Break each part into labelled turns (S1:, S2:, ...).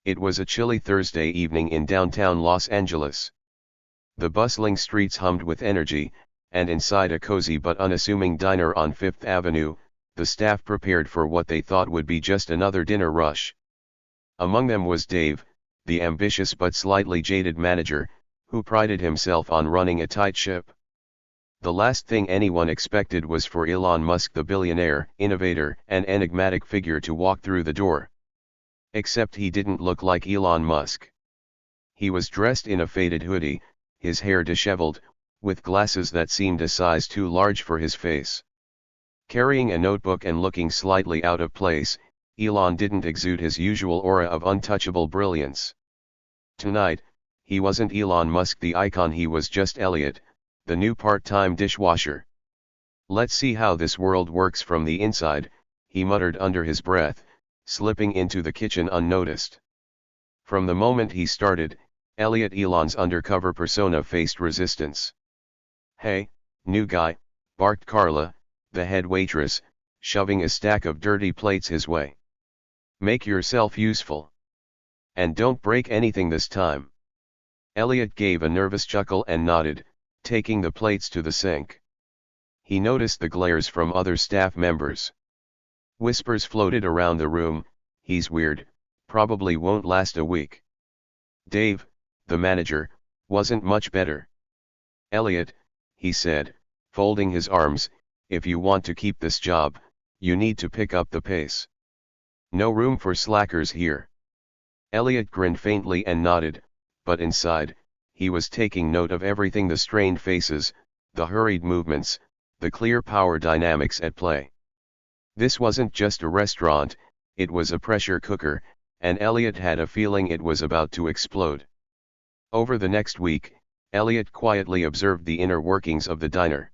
S1: It was a chilly Thursday evening in downtown Los Angeles. The bustling streets hummed with energy, and inside a cozy but unassuming diner on Fifth Avenue, the staff prepared for what they thought would be just another dinner rush. Among them was Dave, the ambitious but slightly jaded manager, who prided himself on running a tight ship. The last thing anyone expected was for Elon Musk, the billionaire, innovator, and enigmatic figure, to walk through the door. Except he didn't look like Elon Musk. He was dressed in a faded hoodie, his hair disheveled, with glasses that seemed a size too large for his face. Carrying a notebook and looking slightly out of place, Elon didn't exude his usual aura of untouchable brilliance. Tonight, he wasn't Elon Musk the icon, he was just Elliot, the new part-time dishwasher. "Let's see how this world works from the inside," he muttered under his breath, slipping into the kitchen unnoticed. From the moment he started, Elliot, Elon's undercover persona, faced resistance. "Hey, new guy," barked Carla, the head waitress, shoving a stack of dirty plates his way. "Make yourself useful. And don't break anything this time." Elliot gave a nervous chuckle and nodded, taking the plates to the sink. He noticed the glares from other staff members. Whispers floated around the room, "He's weird, probably won't last a week." Dave, the manager, wasn't much better. "Elliot," he said, folding his arms, "if you want to keep this job, you need to pick up the pace. No room for slackers here." Elliot grinned faintly and nodded, but inside, he was taking note of everything: the strained faces, the hurried movements, the clear power dynamics at play. This wasn't just a restaurant, it was a pressure cooker, and Elliot had a feeling it was about to explode. Over the next week, Elliot quietly observed the inner workings of the diner.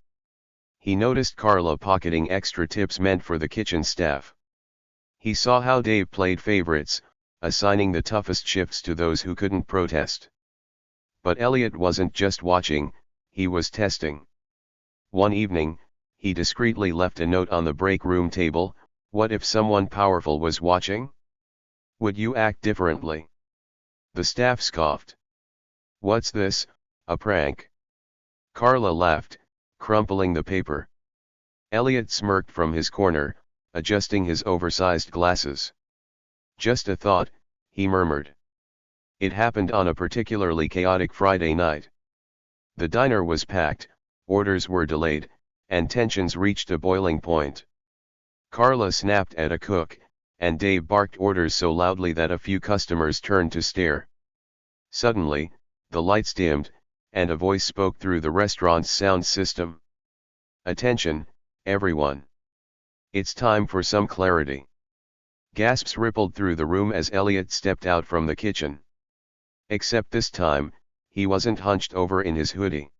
S1: He noticed Carla pocketing extra tips meant for the kitchen staff. He saw how Dave played favorites, assigning the toughest shifts to those who couldn't protest. But Elliot wasn't just watching, he was testing. One evening, he discreetly left a note on the break room table: "What if someone powerful was watching? Would you act differently?" The staff scoffed. "What's this, a prank?" Carla laughed, crumpling the paper. Elliot smirked from his corner, adjusting his oversized glasses. "Just a thought," he murmured. It happened on a particularly chaotic Friday night. The diner was packed, orders were delayed, and tensions reached a boiling point. Carla snapped at a cook, and Dave barked orders so loudly that a few customers turned to stare. Suddenly, the lights dimmed, and a voice spoke through the restaurant's sound system. "Attention, everyone. It's time for some clarity." Gasps rippled through the room as Elliot stepped out from the kitchen. Except this time, he wasn't hunched over in his hoodie.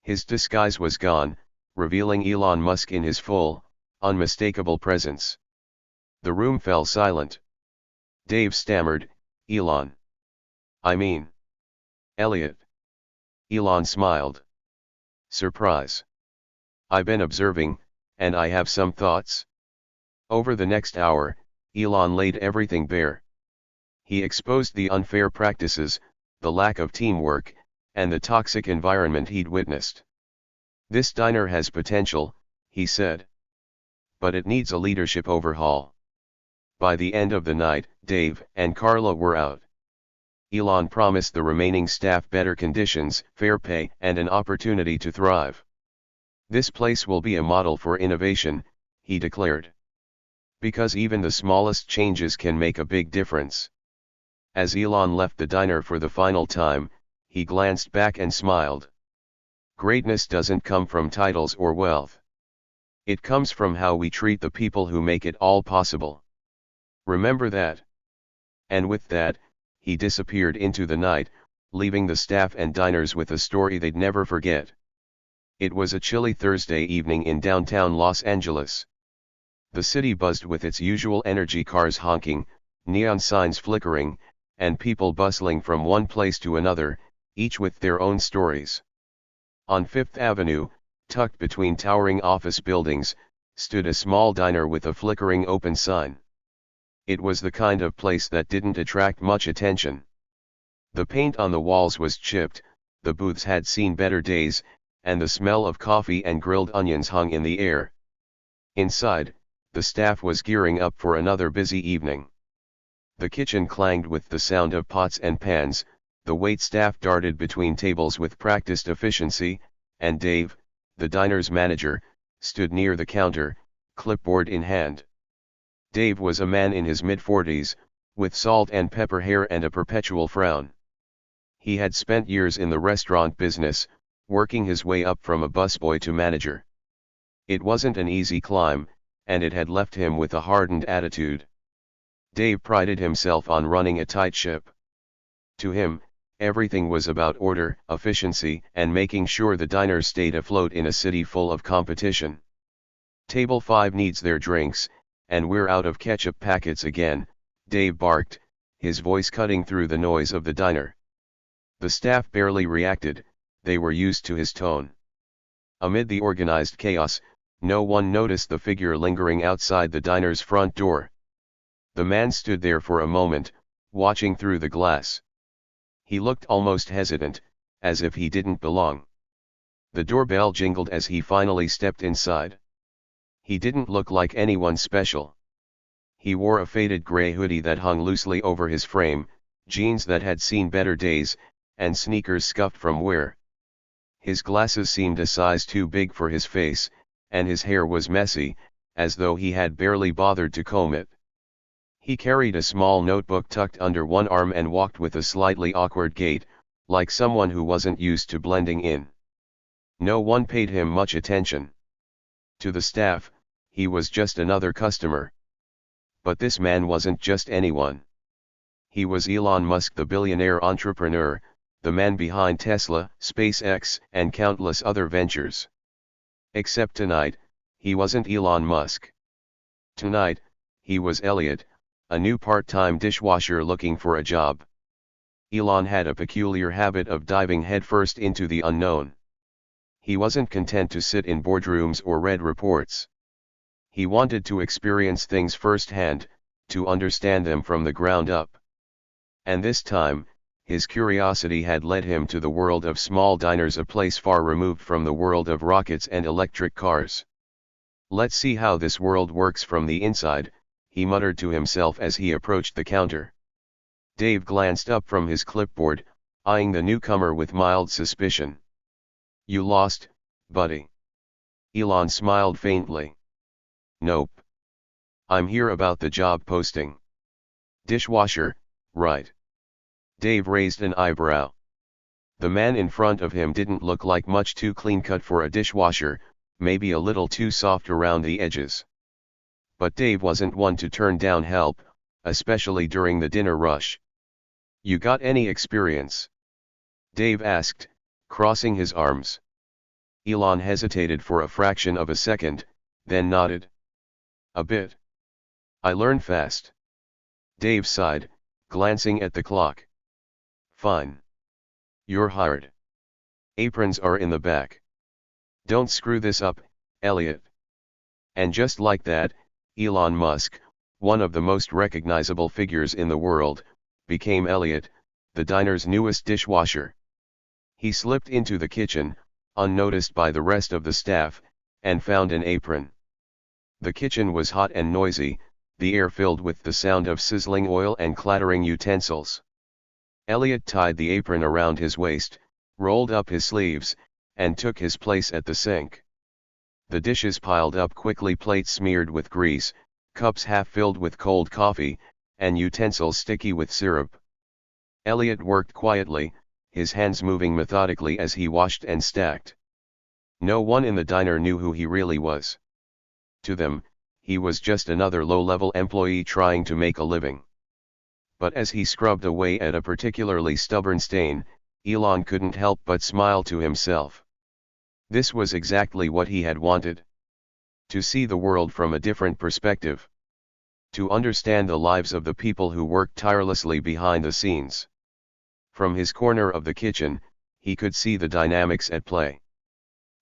S1: His disguise was gone, revealing Elon Musk in his full, unmistakable presence. The room fell silent. Dave stammered, "Elon. I mean, Elliot." Elon smiled. "Surprise. I've been observing, and I have some thoughts." Over the next hour, Elon laid everything bare. He exposed the unfair practices, the lack of teamwork, and the toxic environment he'd witnessed. "This diner has potential," he said. "But it needs a leadership overhaul." By the end of the night, Dave and Carla were out. Elon promised the remaining staff better conditions, fair pay, and an opportunity to thrive. "This place will be a model for innovation," he declared. "Because even the smallest changes can make a big difference." As Elon left the diner for the final time, he glanced back and smiled. "Greatness doesn't come from titles or wealth. It comes from how we treat the people who make it all possible. Remember that." And with that, he disappeared into the night, leaving the staff and diners with a story they'd never forget. It was a chilly Thursday evening in downtown Los Angeles. The city buzzed with its usual energy: cars honking, neon signs flickering, and people bustling from one place to another, each with their own stories. On Fifth Avenue, tucked between towering office buildings, stood a small diner with a flickering open sign. It was the kind of place that didn't attract much attention. The paint on the walls was chipped, the booths had seen better days, and the smell of coffee and grilled onions hung in the air. Inside, the staff was gearing up for another busy evening. The kitchen clanged with the sound of pots and pans, the waitstaff darted between tables with practiced efficiency, and Dave, the diner's manager, stood near the counter, clipboard in hand. Dave was a man in his mid-40s, with salt and pepper hair and a perpetual frown. He had spent years in the restaurant business, working his way up from a busboy to manager. It wasn't an easy climb, and it had left him with a hardened attitude. Dave prided himself on running a tight ship. To him, everything was about order, efficiency, and making sure the diner stayed afloat in a city full of competition. Table 5 needs their drinks, and we're out of ketchup packets again, Dave barked, his voice cutting through the noise of the diner. The staff barely reacted, they were used to his tone. Amid the organized chaos, no one noticed the figure lingering outside the diner's front door. The man stood there for a moment, watching through the glass. He looked almost hesitant, as if he didn't belong. The doorbell jingled as he finally stepped inside. He didn't look like anyone special. He wore a faded gray hoodie that hung loosely over his frame, jeans that had seen better days, and sneakers scuffed from wear. His glasses seemed a size too big for his face, and his hair was messy, as though he had barely bothered to comb it. He carried a small notebook tucked under one arm and walked with a slightly awkward gait, like someone who wasn't used to blending in. No one paid him much attention. To the staff, he was just another customer. But this man wasn't just anyone. He was Elon Musk, the billionaire entrepreneur, the man behind Tesla, SpaceX, and countless other ventures. Except tonight, he wasn't Elon Musk. Tonight, he was Elliot, a new part-time dishwasher looking for a job. Elon had a peculiar habit of diving headfirst into the unknown. He wasn't content to sit in boardrooms or read reports. He wanted to experience things firsthand, to understand them from the ground up. And this time, his curiosity had led him to the world of small diners, a place far removed from the world of rockets and electric cars. Let's see how this world works from the inside, he muttered to himself as he approached the counter. Dave glanced up from his clipboard, eyeing the newcomer with mild suspicion. "You lost, buddy?" Elon smiled faintly. "Nope. I'm here about the job posting." "Dishwasher, right?" Dave raised an eyebrow. The man in front of him didn't look like much too clean-cut for a dishwasher, maybe a little too soft around the edges. But Dave wasn't one to turn down help, especially during the dinner rush. "You got any experience?" Dave asked, crossing his arms. Elon hesitated for a fraction of a second, then nodded. "A bit. I learn fast." Dave sighed, glancing at the clock. "Fine. You're hired. Aprons are in the back. Don't screw this up, Elliot." And just like that, Elon Musk, one of the most recognizable figures in the world, became Elliot, the diner's newest dishwasher. He slipped into the kitchen, unnoticed by the rest of the staff, and found an apron. The kitchen was hot and noisy, the air filled with the sound of sizzling oil and clattering utensils. Elliot tied the apron around his waist, rolled up his sleeves, and took his place at the sink. The dishes piled up quickly, plates smeared with grease, cups half filled with cold coffee, and utensils sticky with syrup. Elliot worked quietly, his hands moving methodically as he washed and stacked. No one in the diner knew who he really was. To them, he was just another low-level employee trying to make a living. But as he scrubbed away at a particularly stubborn stain, Elon couldn't help but smile to himself. This was exactly what he had wanted. To see the world from a different perspective. To understand the lives of the people who worked tirelessly behind the scenes. From his corner of the kitchen, he could see the dynamics at play.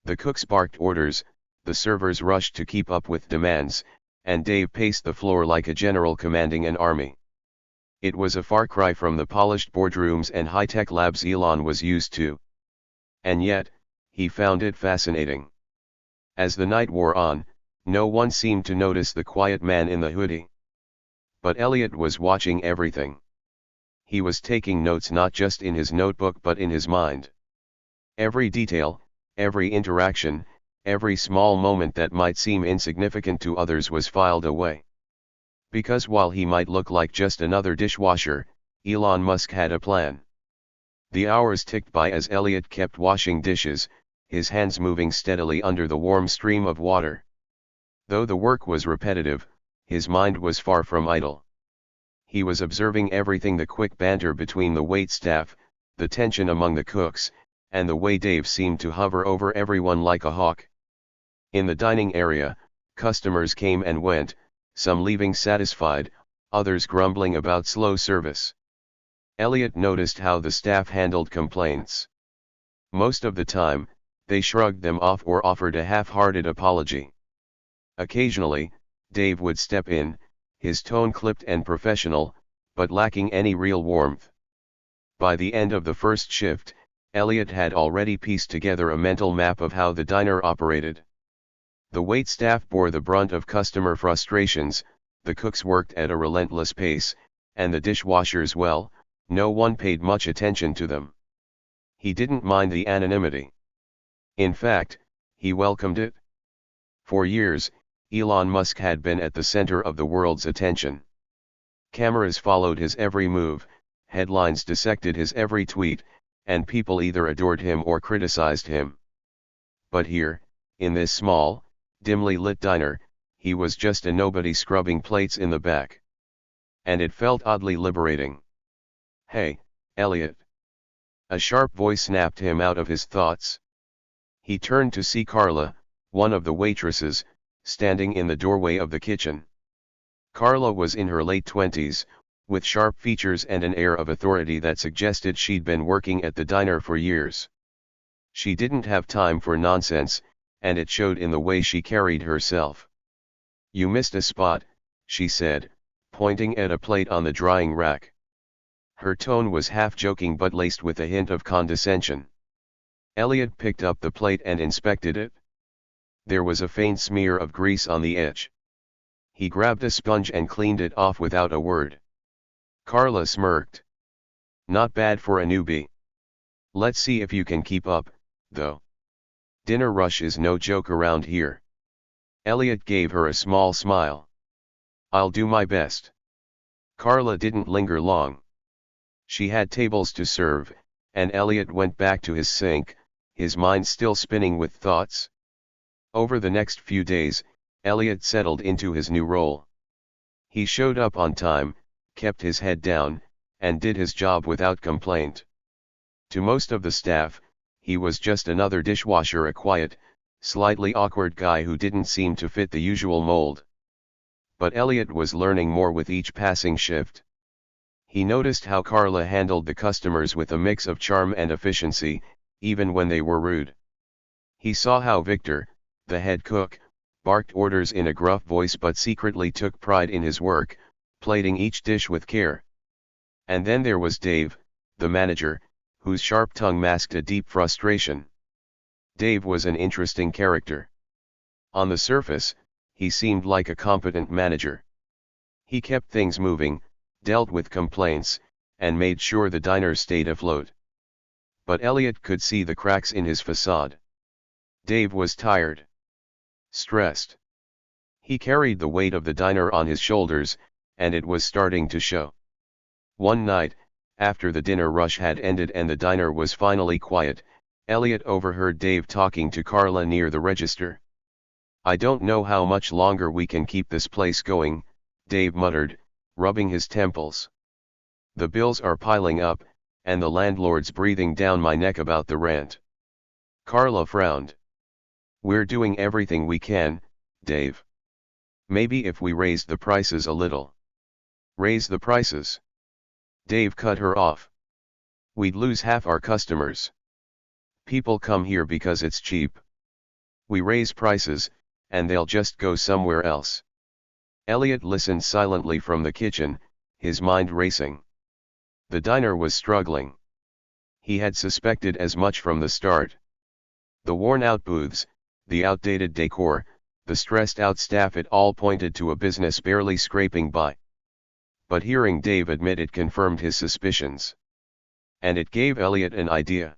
S1: The cooks barked orders, the servers rushed to keep up with demands, and Dave paced the floor like a general commanding an army. It was a far cry from the polished boardrooms and high-tech labs Elon was used to. And yet, he found it fascinating. As the night wore on, no one seemed to notice the quiet man in the hoodie. But Elliot was watching everything. He was taking notes not just in his notebook but in his mind. Every detail, every interaction, every small moment that might seem insignificant to others was filed away. Because while he might look like just another dishwasher, Elon Musk had a plan. The hours ticked by as Elliot kept washing dishes, his hands moving steadily under the warm stream of water. Though the work was repetitive, his mind was far from idle. He was observing everything: the quick banter between the waitstaff, the tension among the cooks, and the way Dave seemed to hover over everyone like a hawk. In the dining area, customers came and went, some leaving satisfied, others grumbling about slow service. Elliot noticed how the staff handled complaints. Most of the time, they shrugged them off or offered a half-hearted apology. Occasionally, Dave would step in, his tone clipped and professional, but lacking any real warmth. By the end of the first shift, Elliot had already pieced together a mental map of how the diner operated. The waitstaff bore the brunt of customer frustrations, the cooks worked at a relentless pace, and the dishwashers, well, no one paid much attention to them. He didn't mind the anonymity. In fact, he welcomed it. For years, Elon Musk had been at the center of the world's attention. Cameras followed his every move, headlines dissected his every tweet, and people either adored him or criticized him. But here, in this small, dimly lit diner, he was just a nobody scrubbing plates in the back. And it felt oddly liberating. "Hey, Elliot." A sharp voice snapped him out of his thoughts. He turned to see Carla, one of the waitresses, standing in the doorway of the kitchen. Carla was in her late 20s, with sharp features and an air of authority that suggested she'd been working at the diner for years. She didn't have time for nonsense, and it showed in the way she carried herself. "You missed a spot," she said, pointing at a plate on the drying rack. Her tone was half joking but laced with a hint of condescension. Elliot picked up the plate and inspected it. There was a faint smear of grease on the edge. He grabbed a sponge and cleaned it off without a word. Carla smirked. "Not bad for a newbie. Let's see if you can keep up, though. Dinner rush is no joke around here." Elliot gave her a small smile. "I'll do my best." Carla didn't linger long. She had tables to serve, and Elliot went back to his sink, his mind still spinning with thoughts. Over the next few days, Elliot settled into his new role. He showed up on time, kept his head down, and did his job without complaint. To most of the staff, he was just another dishwasher, a quiet, slightly awkward guy who didn't seem to fit the usual mold. But Elliot was learning more with each passing shift. He noticed how Carla handled the customers with a mix of charm and efficiency, even when they were rude. He saw how Victor, the head cook, barked orders in a gruff voice but secretly took pride in his work, plating each dish with care. And then there was Dave, the manager, whose sharp tongue masked a deep frustration. Dave was an interesting character. On the surface, he seemed like a competent manager. He kept things moving, dealt with complaints, and made sure the diner stayed afloat. But Elliot could see the cracks in his facade. Dave was tired. Stressed. He carried the weight of the diner on his shoulders, and it was starting to show. One night, after the dinner rush had ended and the diner was finally quiet, Elliot overheard Dave talking to Carla near the register. "I don't know how much longer we can keep this place going," Dave muttered, rubbing his temples. "The bills are piling up, and the landlord's breathing down my neck about the rent." Carla frowned. "We're doing everything we can, Dave. Maybe if we raised the prices a little." "Raise the prices?" Dave cut her off. "We'd lose half our customers. People come here because it's cheap. We raise prices, and they'll just go somewhere else." Elliot listened silently from the kitchen, his mind racing. The diner was struggling. He had suspected as much from the start. The worn-out booths, the outdated decor, the stressed-out staff, it all pointed to a business barely scraping by. But hearing Dave admit it confirmed his suspicions. And it gave Elliot an idea.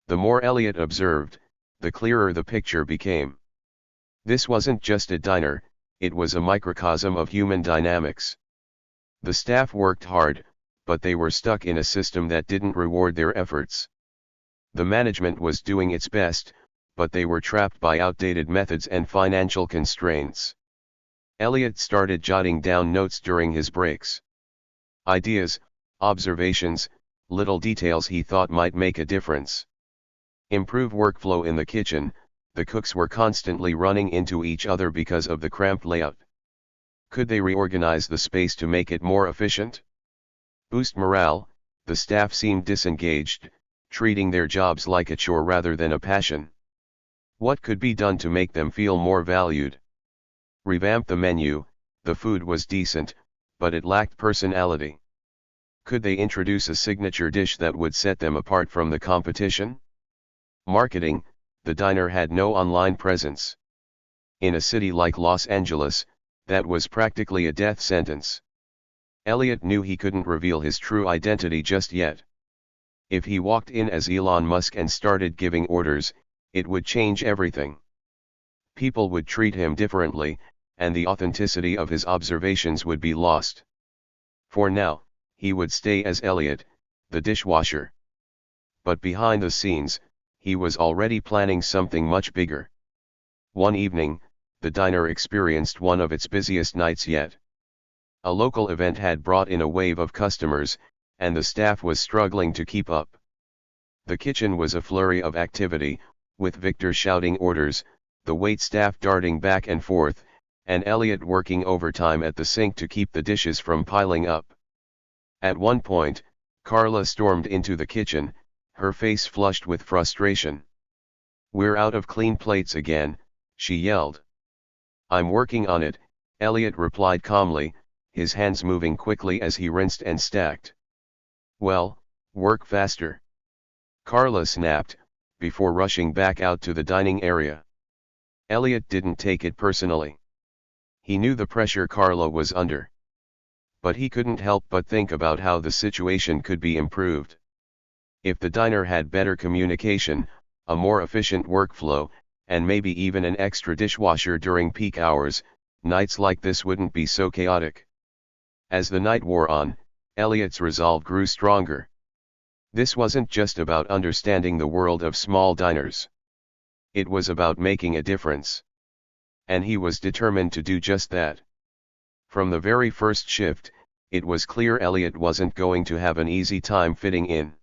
S1: The more Elliot observed, the clearer the picture became. This wasn't just a diner, it was a microcosm of human dynamics. The staff worked hard, but they were stuck in a system that didn't reward their efforts. The management was doing its best, but they were trapped by outdated methods and financial constraints. Elliot started jotting down notes during his breaks. Ideas, observations, little details he thought might make a difference. Improve workflow in the kitchen. The cooks were constantly running into each other because of the cramped layout. Could they reorganize the space to make it more efficient? Boost morale. The staff seemed disengaged, treating their jobs like a chore rather than a passion. What could be done to make them feel more valued? Revamp the menu. The food was decent, but it lacked personality. Could they introduce a signature dish that would set them apart from the competition? Marketing. The diner had no online presence. In a city like Los Angeles, that was practically a death sentence. Elliot knew he couldn't reveal his true identity just yet. If he walked in as Elon Musk and started giving orders, it would change everything. People would treat him differently, and the authenticity of his observations would be lost. For now, he would stay as Elliot, the dishwasher. But behind the scenes, he was already planning something much bigger. One evening, the diner experienced one of its busiest nights yet. A local event had brought in a wave of customers, and the staff was struggling to keep up. The kitchen was a flurry of activity, with Victor shouting orders, the waitstaff darting back and forth, and Elliot working overtime at the sink to keep the dishes from piling up. At one point, Carla stormed into the kitchen, her face flushed with frustration. "We're out of clean plates again," she yelled. "I'm working on it," Elliot replied calmly, his hands moving quickly as he rinsed and stacked. "Well, work faster," Carla snapped, before rushing back out to the dining area. Elliot didn't take it personally. He knew the pressure Carla was under. But he couldn't help but think about how the situation could be improved. If the diner had better communication, a more efficient workflow, and maybe even an extra dishwasher during peak hours, nights like this wouldn't be so chaotic. As the night wore on, Elliot's resolve grew stronger. This wasn't just about understanding the world of small diners. It was about making a difference. And he was determined to do just that. From the very first shift, it was clear Elliot wasn't going to have an easy time fitting in.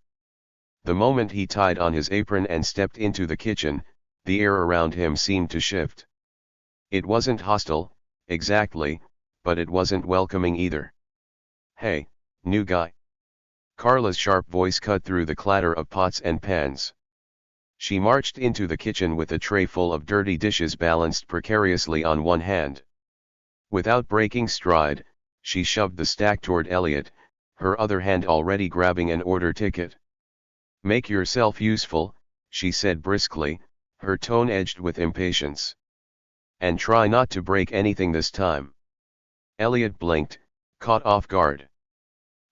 S1: The moment he tied on his apron and stepped into the kitchen, the air around him seemed to shift. It wasn't hostile, exactly, but it wasn't welcoming either. "Hey, new guy." Carla's sharp voice cut through the clatter of pots and pans. She marched into the kitchen with a tray full of dirty dishes balanced precariously on one hand. Without breaking stride, she shoved the stack toward Elliot, her other hand already grabbing an order ticket. "Make yourself useful," she said briskly, her tone edged with impatience. "And try not to break anything this time." Elliot blinked, caught off guard.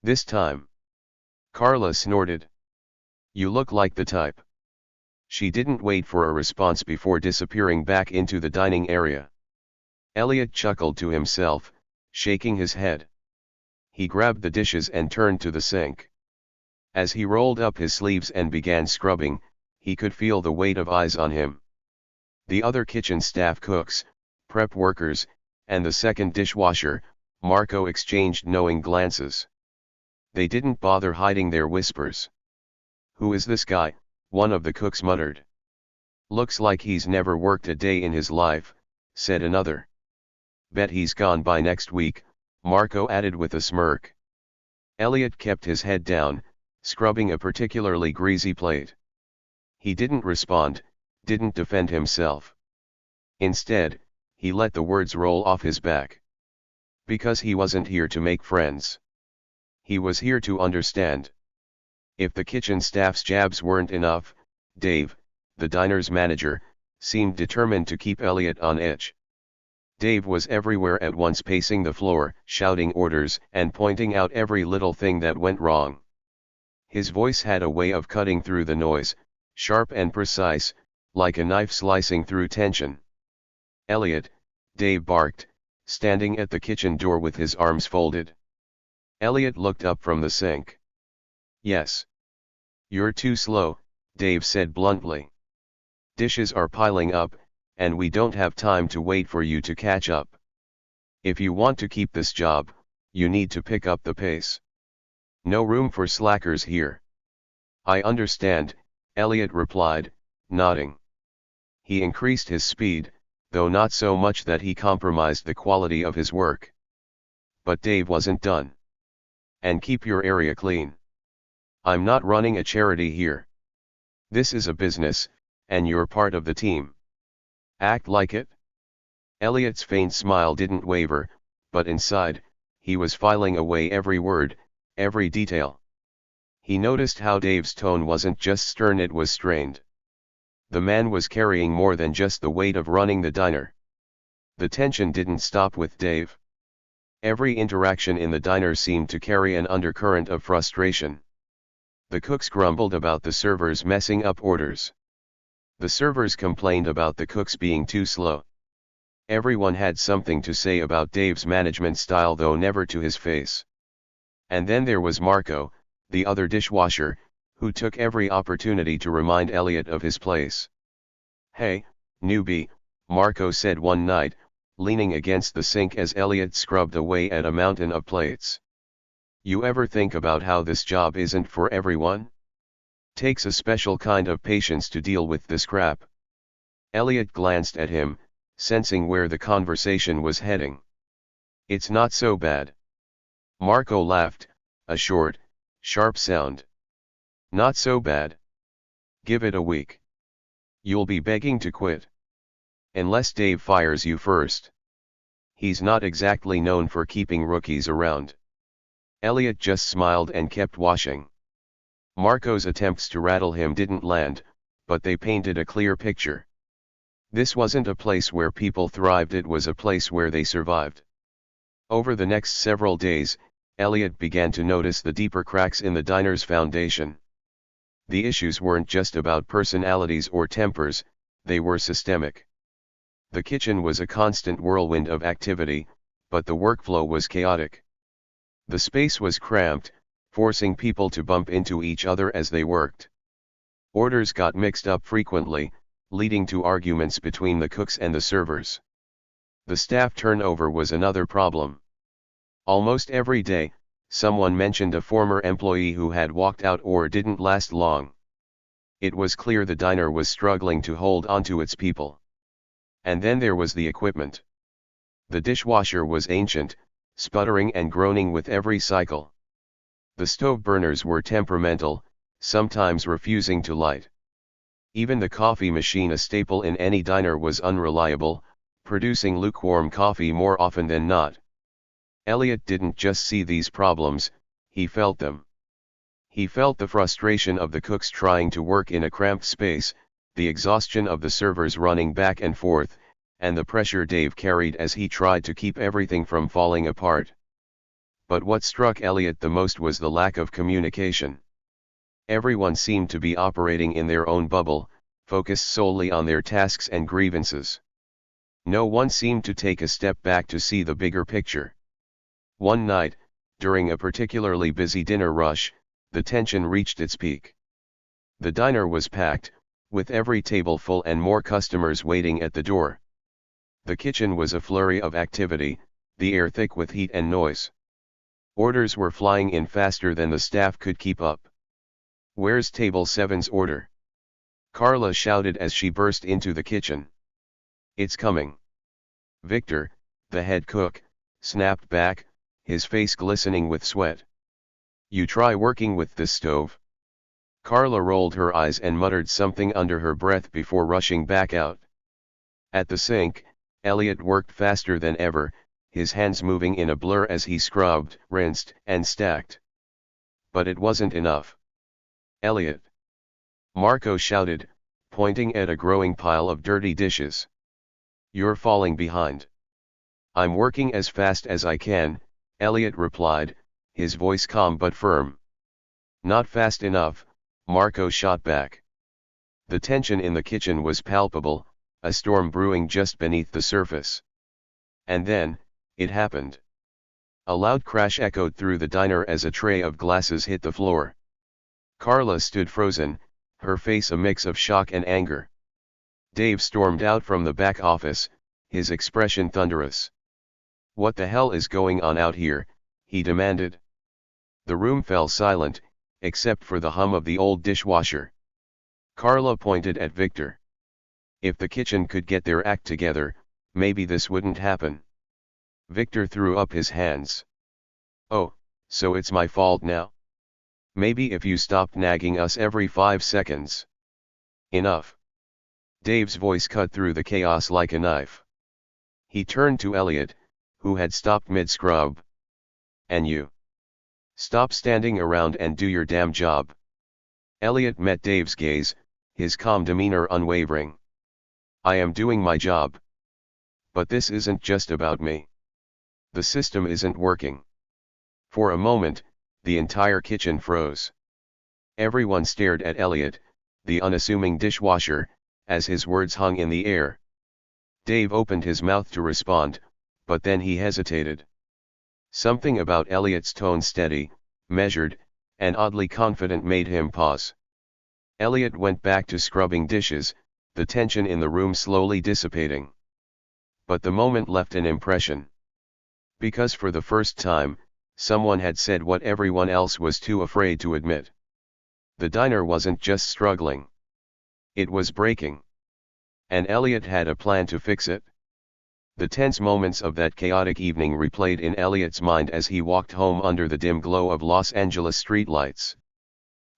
S1: "This time?" Carla snorted. "You look like the type." She didn't wait for a response before disappearing back into the dining area. Elliot chuckled to himself, shaking his head. He grabbed the dishes and turned to the sink. As he rolled up his sleeves and began scrubbing, he could feel the weight of eyes on him. The other kitchen staff, cooks, prep workers, and the second dishwasher, Marco, exchanged knowing glances. They didn't bother hiding their whispers. "Who is this guy?" one of the cooks muttered. "Looks like he's never worked a day in his life," said another. "Bet he's gone by next week," Marco added with a smirk. Elliot kept his head down, scrubbing a particularly greasy plate. He didn't respond, didn't defend himself. Instead, he let the words roll off his back. Because he wasn't here to make friends. He was here to understand. If the kitchen staff's jabs weren't enough, Dave, the diner's manager, seemed determined to keep Elliot on edge. Dave was everywhere at once, pacing the floor, shouting orders, and pointing out every little thing that went wrong. His voice had a way of cutting through the noise, sharp and precise, like a knife slicing through tension. "Elliot," Dave barked, standing at the kitchen door with his arms folded. Elliot looked up from the sink. "Yes." "You're too slow," Dave said bluntly. "Dishes are piling up, and we don't have time to wait for you to catch up. If you want to keep this job, you need to pick up the pace. No room for slackers here." "I understand," Elliot replied, nodding. He increased his speed, though not so much that he compromised the quality of his work. But Dave wasn't done. "And keep your area clean. I'm not running a charity here. This is a business, and you're part of the team. Act like it." Elliot's faint smile didn't waver, but inside, he was filing away every word, every detail. He noticed how Dave's tone wasn't just stern, it was strained. The man was carrying more than just the weight of running the diner. The tension didn't stop with Dave. Every interaction in the diner seemed to carry an undercurrent of frustration. The cooks grumbled about the servers messing up orders. The servers complained about the cooks being too slow. Everyone had something to say about Dave's management style, though never to his face. And then there was Marco, the other dishwasher, who took every opportunity to remind Elliot of his place. "Hey, newbie," Marco said one night, leaning against the sink as Elliot scrubbed away at a mountain of plates. "You ever think about how this job isn't for everyone? Takes a special kind of patience to deal with this crap." Elliot glanced at him, sensing where the conversation was heading. "It's not so bad." Marco laughed, a short, sharp sound. "Not so bad. Give it a week. You'll be begging to quit. Unless Dave fires you first. He's not exactly known for keeping rookies around." Elliot just smiled and kept washing. Marco's attempts to rattle him didn't land, but they painted a clear picture. This wasn't a place where people thrived, it was a place where they survived. Over the next several days, Elliot began to notice the deeper cracks in the diner's foundation. The issues weren't just about personalities or tempers, they were systemic. The kitchen was a constant whirlwind of activity, but the workflow was chaotic. The space was cramped, forcing people to bump into each other as they worked. Orders got mixed up frequently, leading to arguments between the cooks and the servers. The staff turnover was another problem. Almost every day, someone mentioned a former employee who had walked out or didn't last long. It was clear the diner was struggling to hold onto its people. And then there was the equipment. The dishwasher was ancient, sputtering and groaning with every cycle. The stove burners were temperamental, sometimes refusing to light. Even the coffee machine, a staple in any diner, was unreliable, producing lukewarm coffee more often than not. Elliot didn't just see these problems, he felt them. He felt the frustration of the cooks trying to work in a cramped space, the exhaustion of the servers running back and forth, and the pressure Dave carried as he tried to keep everything from falling apart. But what struck Elliot the most was the lack of communication. Everyone seemed to be operating in their own bubble, focused solely on their tasks and grievances. No one seemed to take a step back to see the bigger picture. One night, during a particularly busy dinner rush, the tension reached its peak. The diner was packed, with every table full and more customers waiting at the door. The kitchen was a flurry of activity, the air thick with heat and noise. Orders were flying in faster than the staff could keep up. "Where's table 7's order?" Carla shouted as she burst into the kitchen. "It's coming." Victor, the head cook, snapped back, his face glistening with sweat. "You try working with this stove." Carla rolled her eyes and muttered something under her breath before rushing back out. At the sink, Elliot worked faster than ever, his hands moving in a blur as he scrubbed, rinsed, and stacked. But it wasn't enough. "Elliot!" Marco shouted, pointing at a growing pile of dirty dishes. "You're falling behind." "I'm working as fast as I can," Elliot replied, his voice calm but firm. "Not fast enough," Marco shot back. The tension in the kitchen was palpable, a storm brewing just beneath the surface. And then, it happened. A loud crash echoed through the diner as a tray of glasses hit the floor. Carla stood frozen, her face a mix of shock and anger. Dave stormed out from the back office, his expression thunderous. "What the hell is going on out here?" he demanded. The room fell silent, except for the hum of the old dishwasher. Carla pointed at Victor. "If the kitchen could get their act together, maybe this wouldn't happen." Victor threw up his hands. "Oh, so it's my fault now? Maybe if you stopped nagging us every 5 seconds." "Enough." Dave's voice cut through the chaos like a knife. He turned to Elliot, who had stopped mid-scrub. "And you? Stop standing around and do your damn job." Elliot met Dave's gaze, his calm demeanor unwavering. "I am doing my job. But this isn't just about me. The system isn't working." For a moment, the entire kitchen froze. Everyone stared at Elliot, the unassuming dishwasher, as his words hung in the air. Dave opened his mouth to respond, but then he hesitated. Something about Elliot's tone, steady, measured, and oddly confident, made him pause. Elliot went back to scrubbing dishes, the tension in the room slowly dissipating. But the moment left an impression. Because for the first time, someone had said what everyone else was too afraid to admit. The diner wasn't just struggling. It was breaking. And Elliot had a plan to fix it. The tense moments of that chaotic evening replayed in Elliot's mind as he walked home under the dim glow of Los Angeles streetlights.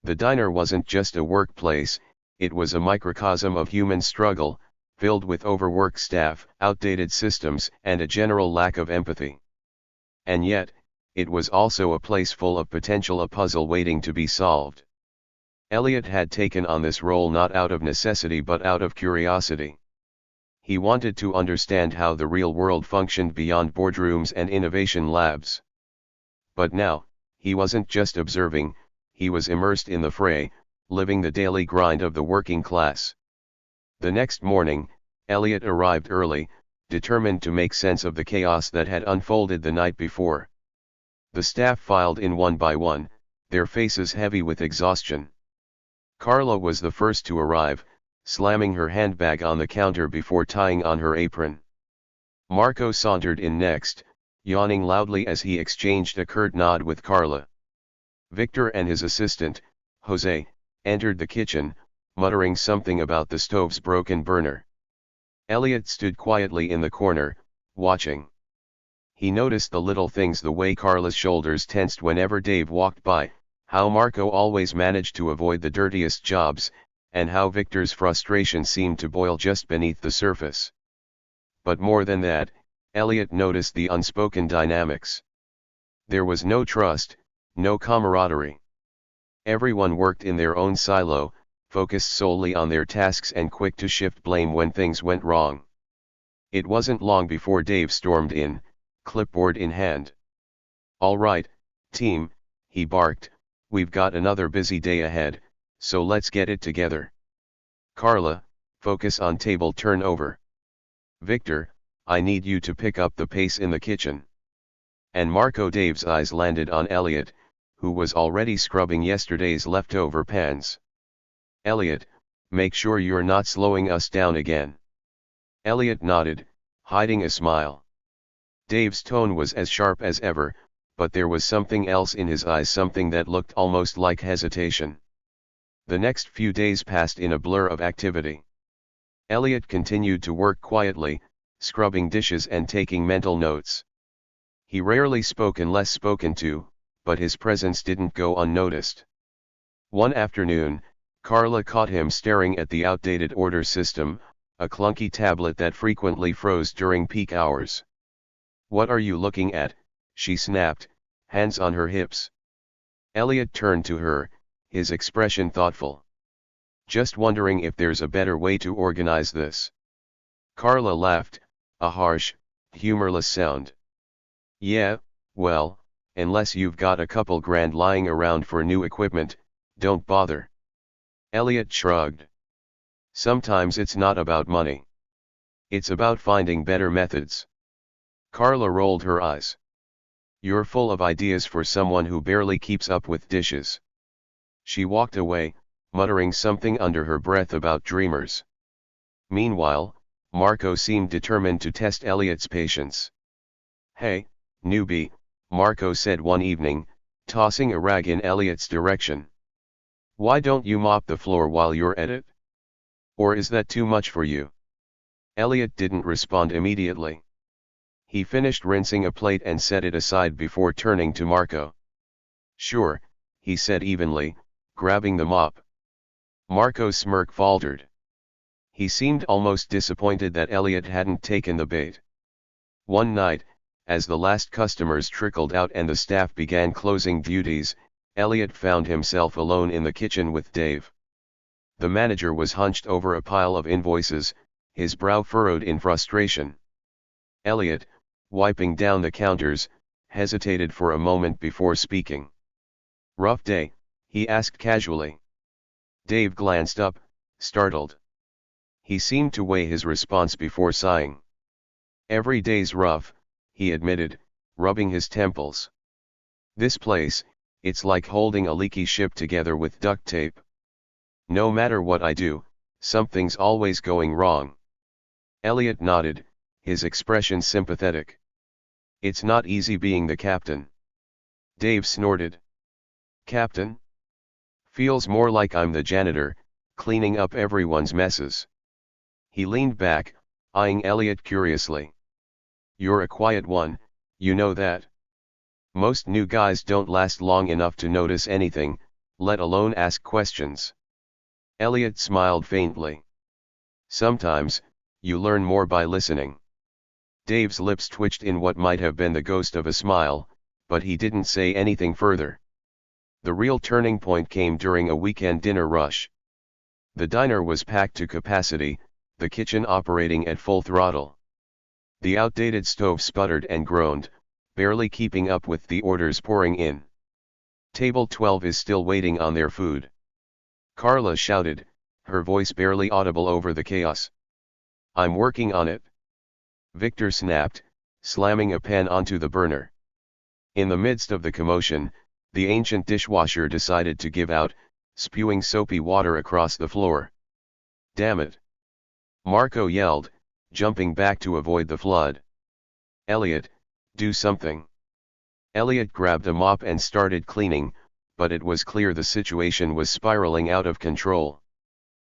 S1: The diner wasn't just a workplace, it was a microcosm of human struggle, filled with overworked staff, outdated systems, and a general lack of empathy. And yet, it was also a place full of potential, a puzzle waiting to be solved. Elliot had taken on this role not out of necessity but out of curiosity. He wanted to understand how the real world functioned beyond boardrooms and innovation labs. But now, he wasn't just observing, he was immersed in the fray, living the daily grind of the working class. The next morning, Elliot arrived early, determined to make sense of the chaos that had unfolded the night before. The staff filed in one by one, their faces heavy with exhaustion. Carla was the first to arrive, slamming her handbag on the counter before tying on her apron. Marco sauntered in next, yawning loudly as he exchanged a curt nod with Carla. Victor and his assistant, Jose, entered the kitchen, muttering something about the stove's broken burner. Elliot stood quietly in the corner, watching. He noticed the little things, the way Carla's shoulders tensed whenever Dave walked by, how Marco always managed to avoid the dirtiest jobs, and how Victor's frustration seemed to boil just beneath the surface. But more than that, Elliot noticed the unspoken dynamics. There was no trust, no camaraderie. Everyone worked in their own silo, focused solely on their tasks and quick to shift blame when things went wrong. It wasn't long before Dave stormed in, clipboard in hand. "All right, team," he barked, "we've got another busy day ahead, so let's get it together. Carla, focus on table turnover. Victor, I need you to pick up the pace in the kitchen." And Marco. Dave's eyes landed on Elliot, who was already scrubbing yesterday's leftover pans. "Elliot, make sure you're not slowing us down again." Elliot nodded, hiding a smile. Dave's tone was as sharp as ever, but there was something else in his eyes, something that looked almost like hesitation. The next few days passed in a blur of activity. Elliot continued to work quietly, scrubbing dishes and taking mental notes. He rarely spoke unless spoken to, but his presence didn't go unnoticed. One afternoon, Carla caught him staring at the outdated order system, a clunky tablet that frequently froze during peak hours. What are you looking at? She snapped, hands on her hips. Elliot turned to her, his expression thoughtful. Just wondering if there's a better way to organize this. Carla laughed, a harsh, humorless sound. Yeah, well, unless you've got a couple grand lying around for new equipment, don't bother. Elliot shrugged. Sometimes it's not about money. It's about finding better methods. Carla rolled her eyes. You're full of ideas for someone who barely keeps up with dishes. She walked away, muttering something under her breath about dreamers. Meanwhile, Marco seemed determined to test Elliot's patience. Hey, newbie, Marco said one evening, tossing a rag in Elliot's direction. Why don't you mop the floor while you're at it? Or is that too much for you? Elliot didn't respond immediately. He finished rinsing a plate and set it aside before turning to Marco. Sure, he said evenly, grabbing the mop. Marco's smirk faltered. He seemed almost disappointed that Elliot hadn't taken the bait. One night, as the last customers trickled out and the staff began closing duties, Elliot found himself alone in the kitchen with Dave. The manager was hunched over a pile of invoices, his brow furrowed in frustration. Elliot, wiping down the counters, hesitated for a moment before speaking. Rough day, he asked casually. Dave glanced up, startled. He seemed to weigh his response before sighing. Every day's rough, he admitted, rubbing his temples. This place, it's like holding a leaky ship together with duct tape. No matter what I do, something's always going wrong. Elliot nodded, his expression sympathetic. It's not easy being the captain. Dave snorted. Captain? Feels more like I'm the janitor, cleaning up everyone's messes. He leaned back, eyeing Elliot curiously. You're a quiet one, you know that. Most new guys don't last long enough to notice anything, let alone ask questions. Elliot smiled faintly. Sometimes, you learn more by listening. Dave's lips twitched in what might have been the ghost of a smile, but he didn't say anything further. The real turning point came during a weekend dinner rush. The diner was packed to capacity, the kitchen operating at full throttle. The outdated stove sputtered and groaned, barely keeping up with the orders pouring in. Table 12 is still waiting on their food. Carla shouted, her voice barely audible over the chaos. I'm working on it. Victor snapped, slamming a pan onto the burner. In the midst of the commotion, the ancient dishwasher decided to give out, spewing soapy water across the floor. Damn it! Marco yelled, jumping back to avoid the flood. Elliot, do something. Elliot grabbed a mop and started cleaning, but it was clear the situation was spiraling out of control.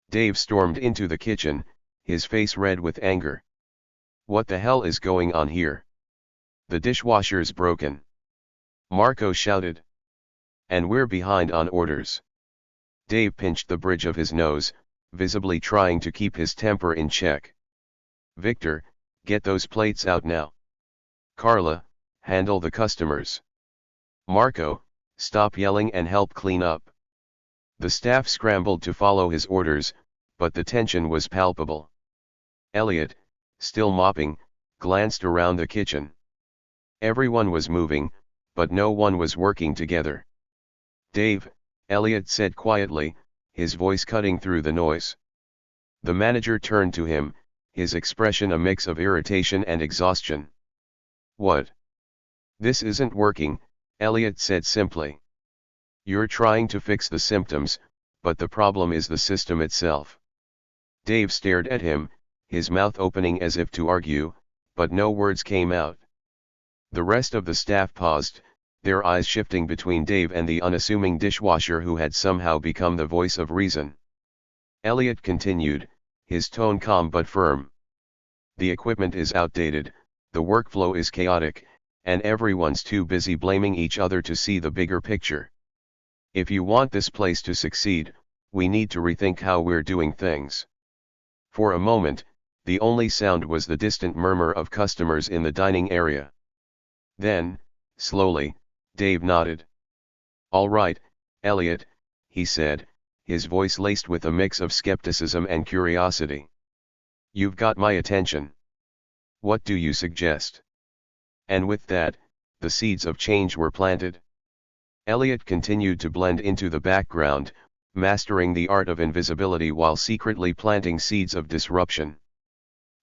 S1: Dave stormed into the kitchen, his face red with anger. What the hell is going on here? The dishwasher's broken. Marco shouted. And we're behind on orders. Dave pinched the bridge of his nose, visibly trying to keep his temper in check. Victor, get those plates out now. Carla, handle the customers. Marco, stop yelling and help clean up. The staff scrambled to follow his orders, but the tension was palpable. Elliot, still mopping, glanced around the kitchen. Everyone was moving, but no one was working together. Dave, Elliot said quietly, his voice cutting through the noise. The manager turned to him, his expression a mix of irritation and exhaustion. What? This isn't working, Elliot said simply. You're trying to fix the symptoms, but the problem is the system itself. Dave stared at him, his mouth opening as if to argue, but no words came out. The rest of the staff paused, their eyes shifting between Dave and the unassuming dishwasher who had somehow become the voice of reason. Elliot continued, his tone calm but firm. The equipment is outdated, the workflow is chaotic, and everyone's too busy blaming each other to see the bigger picture. If you want this place to succeed, we need to rethink how we're doing things. For a moment, the only sound was the distant murmur of customers in the dining area. Then, slowly, Dave nodded. "All right, Elliot," he said, his voice laced with a mix of skepticism and curiosity. "You've got my attention. What do you suggest?" And with that, the seeds of change were planted. Elliot continued to blend into the background, mastering the art of invisibility while secretly planting seeds of disruption.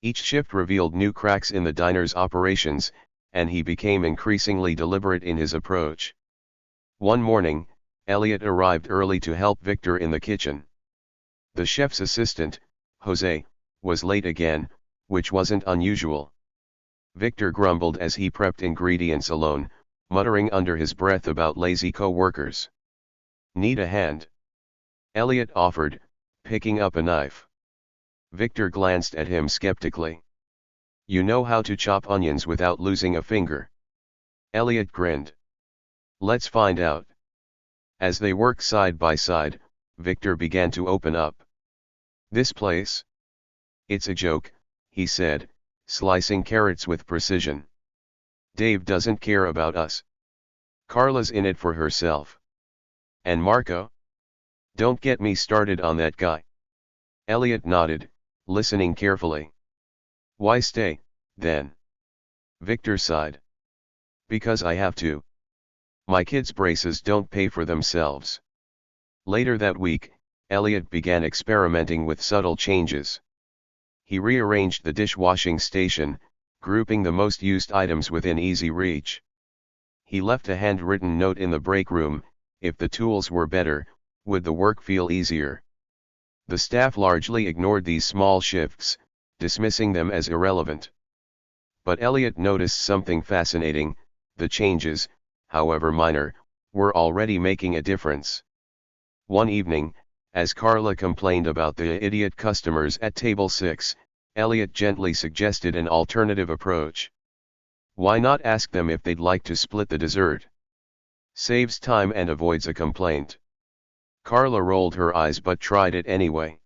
S1: Each shift revealed new cracks in the diner's operations, and he became increasingly deliberate in his approach. One morning, Elliot arrived early to help Victor in the kitchen. The chef's assistant, Jose, was late again, which wasn't unusual. Victor grumbled as he prepped ingredients alone, muttering under his breath about lazy co-workers. "Need a hand?" Elliot offered, picking up a knife. Victor glanced at him skeptically. "You know how to chop onions without losing a finger." Elliot grinned. "Let's find out." As they worked side by side, Victor began to open up. "This place? It's a joke," he said, slicing carrots with precision. "Dave doesn't care about us. Carla's in it for herself. And Marco? Don't get me started on that guy." Elliot nodded, listening carefully. "Why stay, then?" Victor sighed. "Because I have to. My kids' braces don't pay for themselves." Later that week, Elliot began experimenting with subtle changes. He rearranged the dishwashing station, grouping the most used items within easy reach. He left a handwritten note in the break room: if the tools were better, would the work feel easier? The staff largely ignored these small shifts, dismissing them as irrelevant. But Elliot noticed something fascinating: the changes, however minor, were already making a difference. One evening, as Carla complained about the idiot customers at table 6, Elliot gently suggested an alternative approach. "Why not ask them if they'd like to split the dessert? Saves time and avoids a complaint." Carla rolled her eyes but tried it anyway.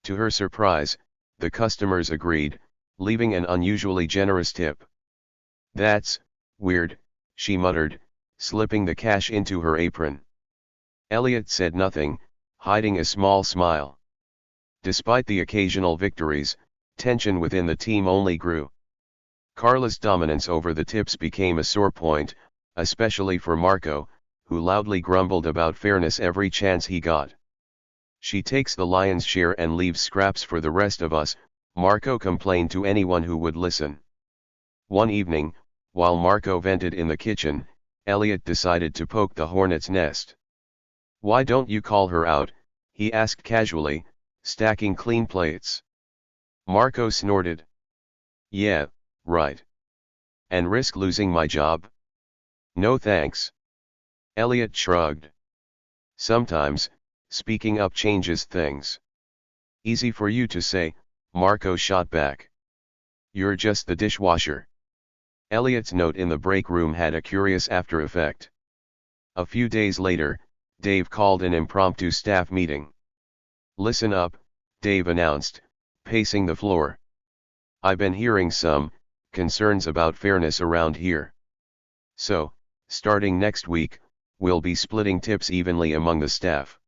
S1: To her surprise, the customers agreed, leaving an unusually generous tip. "That's weird," she muttered, slipping the cash into her apron. Elliot said nothing, hiding a small smile. Despite the occasional victories, tension within the team only grew. Carla's dominance over the tips became a sore point, especially for Marco, who loudly grumbled about fairness every chance he got. "She takes the lion's share and leaves scraps for the rest of us," Marco complained to anyone who would listen. One evening, while Marco vented in the kitchen, Elliot decided to poke the hornet's nest. "Why don't you call her out?" he asked casually, stacking clean plates. Marco snorted. "Yeah, right. And risk losing my job? No thanks." Elliot shrugged. "Sometimes, speaking up changes things." "Easy for you to say," Marco shot back. "You're just the dishwasher." Elliot's note in the break room had a curious after effect. A few days later, Dave called an impromptu staff meeting. "Listen up," Dave announced, pacing the floor. "I've been hearing some concerns about fairness around here. So, starting next week, we'll be splitting tips evenly among the staff."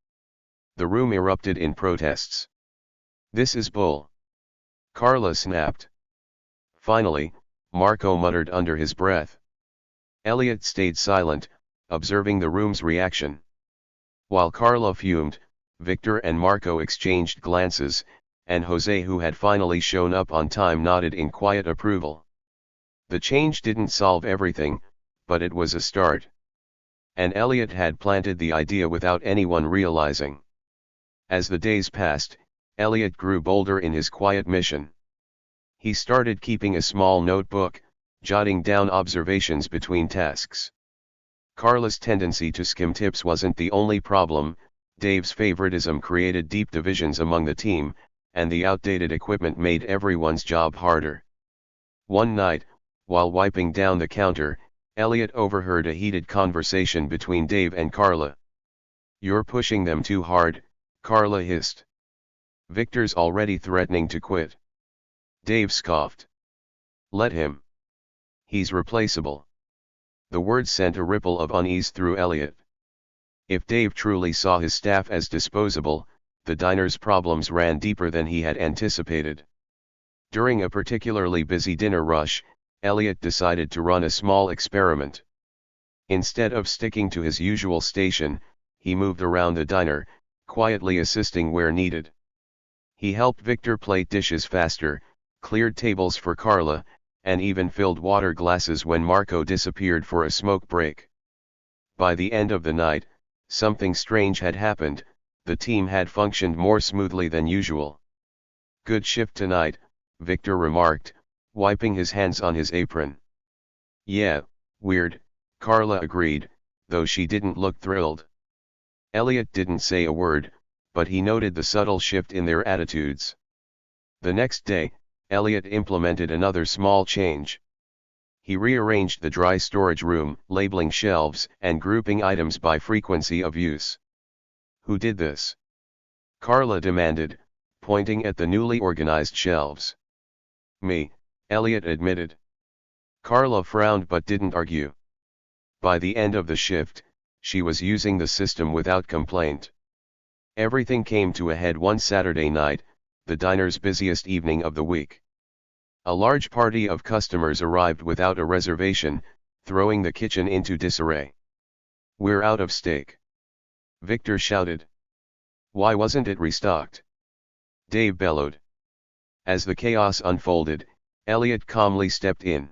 S1: The room erupted in protests. "This is bull." Carla snapped. Finally, Marco muttered under his breath. Elliot stayed silent, observing the room's reaction. While Carla fumed, Victor and Marco exchanged glances, and Jose, who had finally shown up on time, nodded in quiet approval. The change didn't solve everything, but it was a start. And Elliot had planted the idea without anyone realizing. As the days passed, Elliot grew bolder in his quiet mission. He started keeping a small notebook, jotting down observations between tasks. Carla's tendency to skim tips wasn't the only problem. Dave's favoritism created deep divisions among the team, and the outdated equipment made everyone's job harder. One night, while wiping down the counter, Elliot overheard a heated conversation between Dave and Carla. "You're pushing them too hard," Carla hissed. "Victor's already threatening to quit." Dave scoffed. "Let him. He's replaceable." The words sent a ripple of unease through Elliot. If Dave truly saw his staff as disposable, the diner's problems ran deeper than he had anticipated. During a particularly busy dinner rush, Elliot decided to run a small experiment. Instead of sticking to his usual station, he moved around the diner, quietly assisting where needed. He helped Victor plate dishes faster, cleared tables for Carla, and even filled water glasses when Marco disappeared for a smoke break. By the end of the night, something strange had happened. The team had functioned more smoothly than usual. "Good shift tonight," Victor remarked, wiping his hands on his apron. "Yeah, weird," Carla agreed, though she didn't look thrilled. Elliot didn't say a word, but he noted the subtle shift in their attitudes. The next day, Elliot implemented another small change. He rearranged the dry storage room, labeling shelves and grouping items by frequency of use. "Who did this?" Carla demanded, pointing at the newly organized shelves. "Me," Elliot admitted. Carla frowned but didn't argue. By the end of the shift, she was using the system without complaint. Everything came to a head one Saturday night, the diner's busiest evening of the week. A large party of customers arrived without a reservation, throwing the kitchen into disarray. "We're out of steak," Victor shouted. "Why wasn't it restocked?" Dave bellowed. As the chaos unfolded, Elliot calmly stepped in.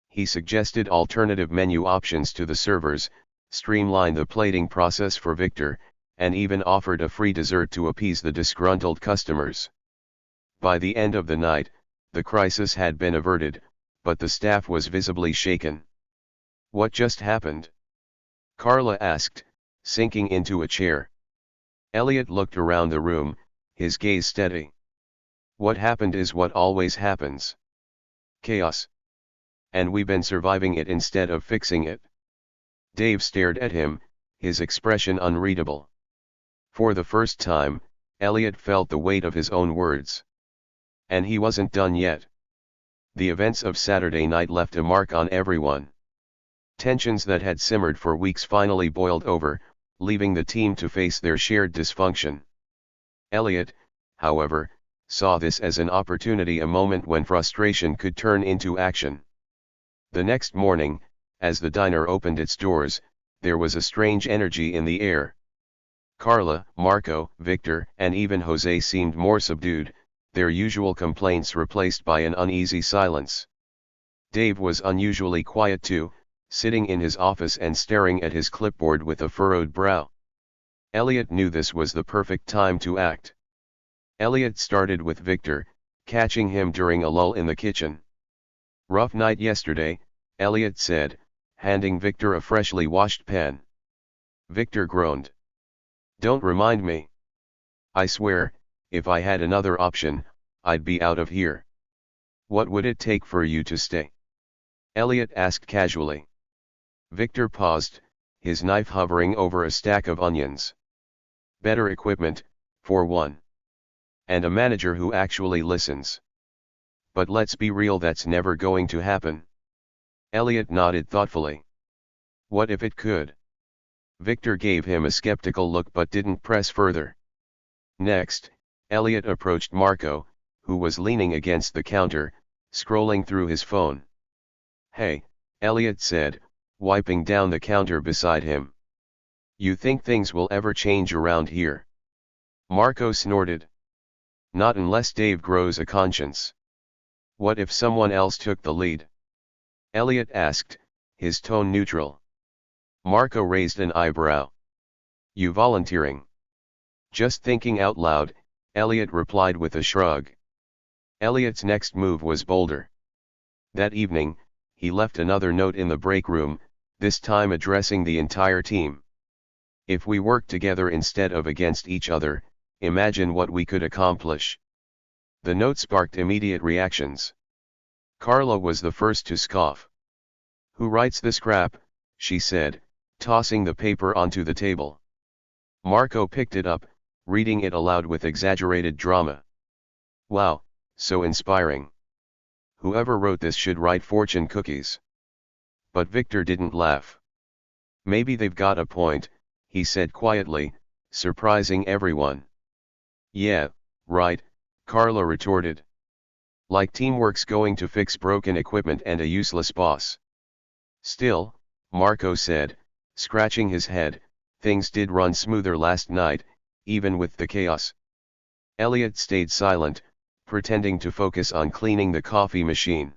S1: He suggested alternative menu options to the servers, streamlined the plating process for Victor, and even offered a free dessert to appease the disgruntled customers. By the end of the night, the crisis had been averted, but the staff was visibly shaken. "What just happened?" Carla asked, sinking into a chair. Elliot looked around the room, his gaze steady. "What happened is what always happens. Chaos. And we've been surviving it instead of fixing it." Dave stared at him, his expression unreadable. For the first time, Elliot felt the weight of his own words. And he wasn't done yet. The events of Saturday night left a mark on everyone. Tensions that had simmered for weeks finally boiled over, leaving the team to face their shared dysfunction. Elliot, however, saw this as an opportunity, a moment when frustration could turn into action. The next morning, as the diner opened its doors, there was a strange energy in the air. Carla, Marco, Victor, and even Jose seemed more subdued, their usual complaints replaced by an uneasy silence. Dave was unusually quiet too, sitting in his office and staring at his clipboard with a furrowed brow. Elliot knew this was the perfect time to act. Elliot started with Victor, catching him during a lull in the kitchen. "Rough night yesterday," Elliot said, handing Victor a freshly washed pan. Victor groaned. "Don't remind me. I swear, if I had another option, I'd be out of here." "What would it take for you to stay?" Elliot asked casually. Victor paused, his knife hovering over a stack of onions. "Better equipment, for one. And a manager who actually listens. But let's be real, that's never going to happen." Elliot nodded thoughtfully. "What if it could?" Victor gave him a skeptical look but didn't press further. Next, Elliot approached Marco, who was leaning against the counter, scrolling through his phone. "Hey," Elliot said, wiping down the counter beside him. "You think things will ever change around here?" Marco snorted. "Not unless Dave grows a conscience." "What if someone else took the lead?" Elliot asked, his tone neutral. Marco raised an eyebrow. "You volunteering?" "Just thinking out loud," Elliot replied with a shrug. Elliot's next move was bolder. That evening, he left another note in the break room, this time addressing the entire team. "If we work together instead of against each other, imagine what we could accomplish." The note sparked immediate reactions. Carla was the first to scoff. "Who writes this crap?" she said, tossing the paper onto the table. Marco picked it up, reading it aloud with exaggerated drama. "Wow, so inspiring. Whoever wrote this should write fortune cookies." But Victor didn't laugh. Maybe they've got a point, he said quietly, surprising everyone. Yeah, right, Carla retorted. Like teamwork's going to fix broken equipment and a useless boss. Still, Marco said, scratching his head, things did run smoother last night, even with the chaos. Elliot stayed silent, pretending to focus on cleaning the coffee machine.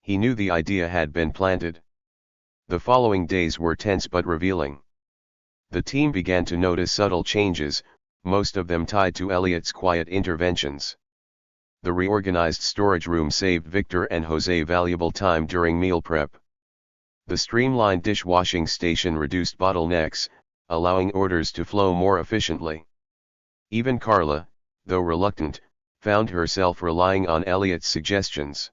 S1: He knew the idea had been planted. The following days were tense but revealing. The team began to notice subtle changes, most of them tied to Elliot's quiet interventions. The reorganized storage room saved Victor and Jose valuable time during meal prep. The streamlined dishwashing station reduced bottlenecks, allowing orders to flow more efficiently. Even Carla, though reluctant, found herself relying on Elliot's suggestions.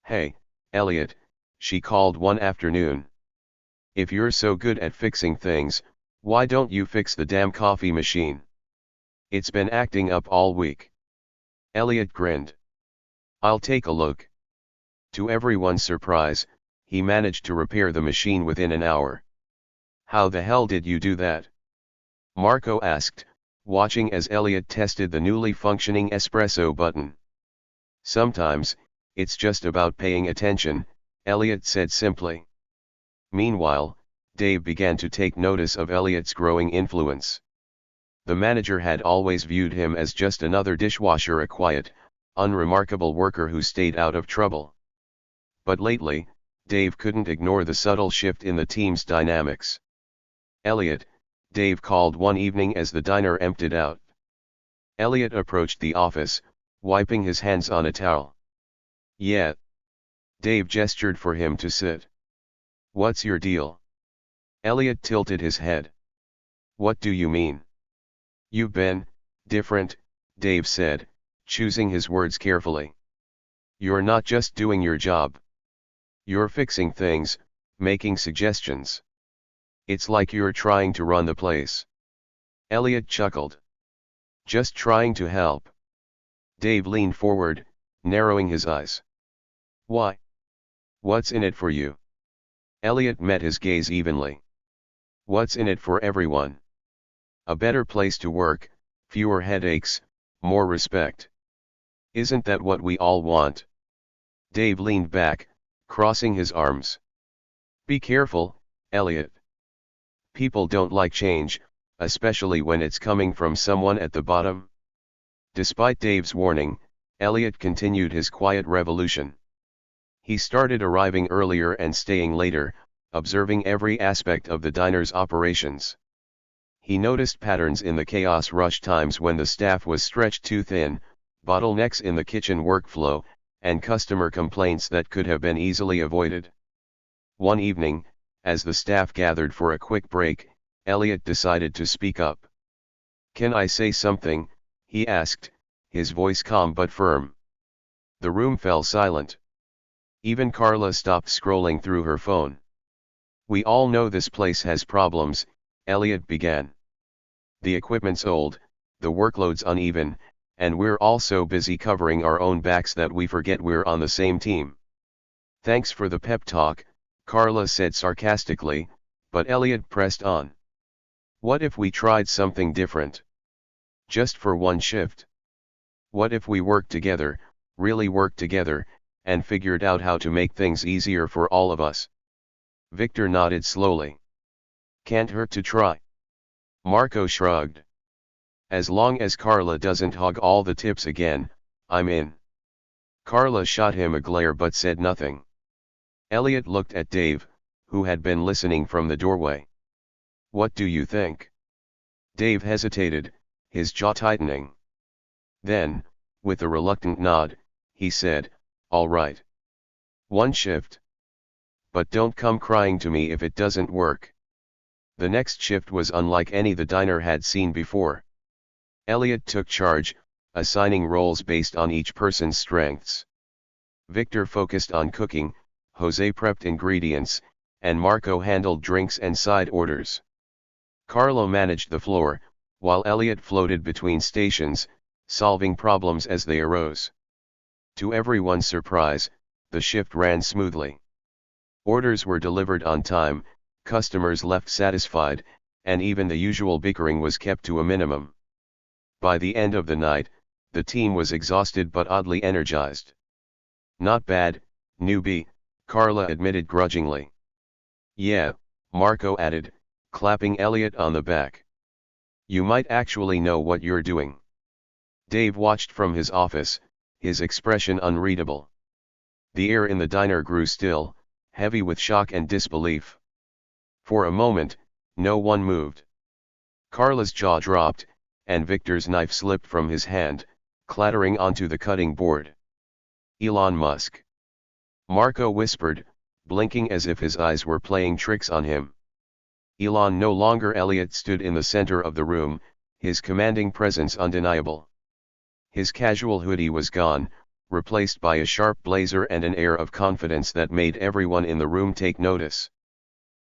S1: "Hey, Elliot," she called one afternoon. "If you're so good at fixing things, why don't you fix the damn coffee machine? It's been acting up all week." Elliot grinned. "I'll take a look." To everyone's surprise, he managed to repair the machine within an hour. "How the hell did you do that?" Marco asked, watching as Elliot tested the newly functioning espresso button. "Sometimes, it's just about paying attention," Elliot said simply. Meanwhile, Dave began to take notice of Elliot's growing influence. The manager had always viewed him as just another dishwasher, a quiet, unremarkable worker who stayed out of trouble. But lately, Dave couldn't ignore the subtle shift in the team's dynamics. "Elliot," Dave called one evening as the diner emptied out. Elliot approached the office, wiping his hands on a towel. "Yeah." Dave gestured for him to sit. "What's your deal?" Elliot tilted his head. "What do you mean?" "You've been different," Dave said, choosing his words carefully. "You're not just doing your job. You're fixing things, making suggestions. It's like you're trying to run the place." Elliot chuckled. "Just trying to help." Dave leaned forward, narrowing his eyes. "Why? What's in it for you?" Elliot met his gaze evenly. "What's in it for everyone? A better place to work, fewer headaches, more respect. Isn't that what we all want?" Dave leaned back, crossing his arms. "Be careful, Elliot. People don't like change, especially when it's coming from someone at the bottom." Despite Dave's warning, Elliot continued his quiet revolution. He started arriving earlier and staying later, observing every aspect of the diner's operations. He noticed patterns in the chaos, rush times when the staff was stretched too thin, bottlenecks in the kitchen workflow, and customer complaints that could have been easily avoided. One evening, as the staff gathered for a quick break, Elliot decided to speak up. "Can I say something?" he asked, his voice calm but firm. The room fell silent. Even Carla stopped scrolling through her phone. "We all know this place has problems," Elliot began. "The equipment's old, the workload's uneven, and we're all so busy covering our own backs that we forget we're on the same team." "Thanks for the pep talk," Carla said sarcastically, but Elliot pressed on. "What if we tried something different? Just for one shift? What if we worked together, really worked together, and figured out how to make things easier for all of us?" Victor nodded slowly. "Can't hurt to try." Marco shrugged. "As long as Carla doesn't hog all the tips again, I'm in." Carla shot him a glare but said nothing. Elliot looked at Dave, who had been listening from the doorway. "What do you think?" Dave hesitated, his jaw tightening. Then, with a reluctant nod, he said, "All right. One shift. But don't come crying to me if it doesn't work." The next shift was unlike any the diner had seen before. Elliot took charge, assigning roles based on each person's strengths. Victor focused on cooking, Jose prepped ingredients, and Marco handled drinks and side orders. Carlo managed the floor, while Elliot floated between stations, solving problems as they arose. To everyone's surprise, the shift ran smoothly. Orders were delivered on time, customers left satisfied, and even the usual bickering was kept to a minimum. By the end of the night, the team was exhausted but oddly energized. "Not bad, newbie," Carla admitted grudgingly. "Yeah," Marco added, clapping Elliot on the back. "You might actually know what you're doing." Dave watched from his office, his expression unreadable. The air in the diner grew still, heavy with shock and disbelief. For a moment, no one moved. Carla's jaw dropped, and Victor's knife slipped from his hand, clattering onto the cutting board. "Elon Musk," Marco whispered, blinking as if his eyes were playing tricks on him. Elon no longer. Elliot stood in the center of the room, his commanding presence undeniable. His casual hoodie was gone, replaced by a sharp blazer and an air of confidence that made everyone in the room take notice.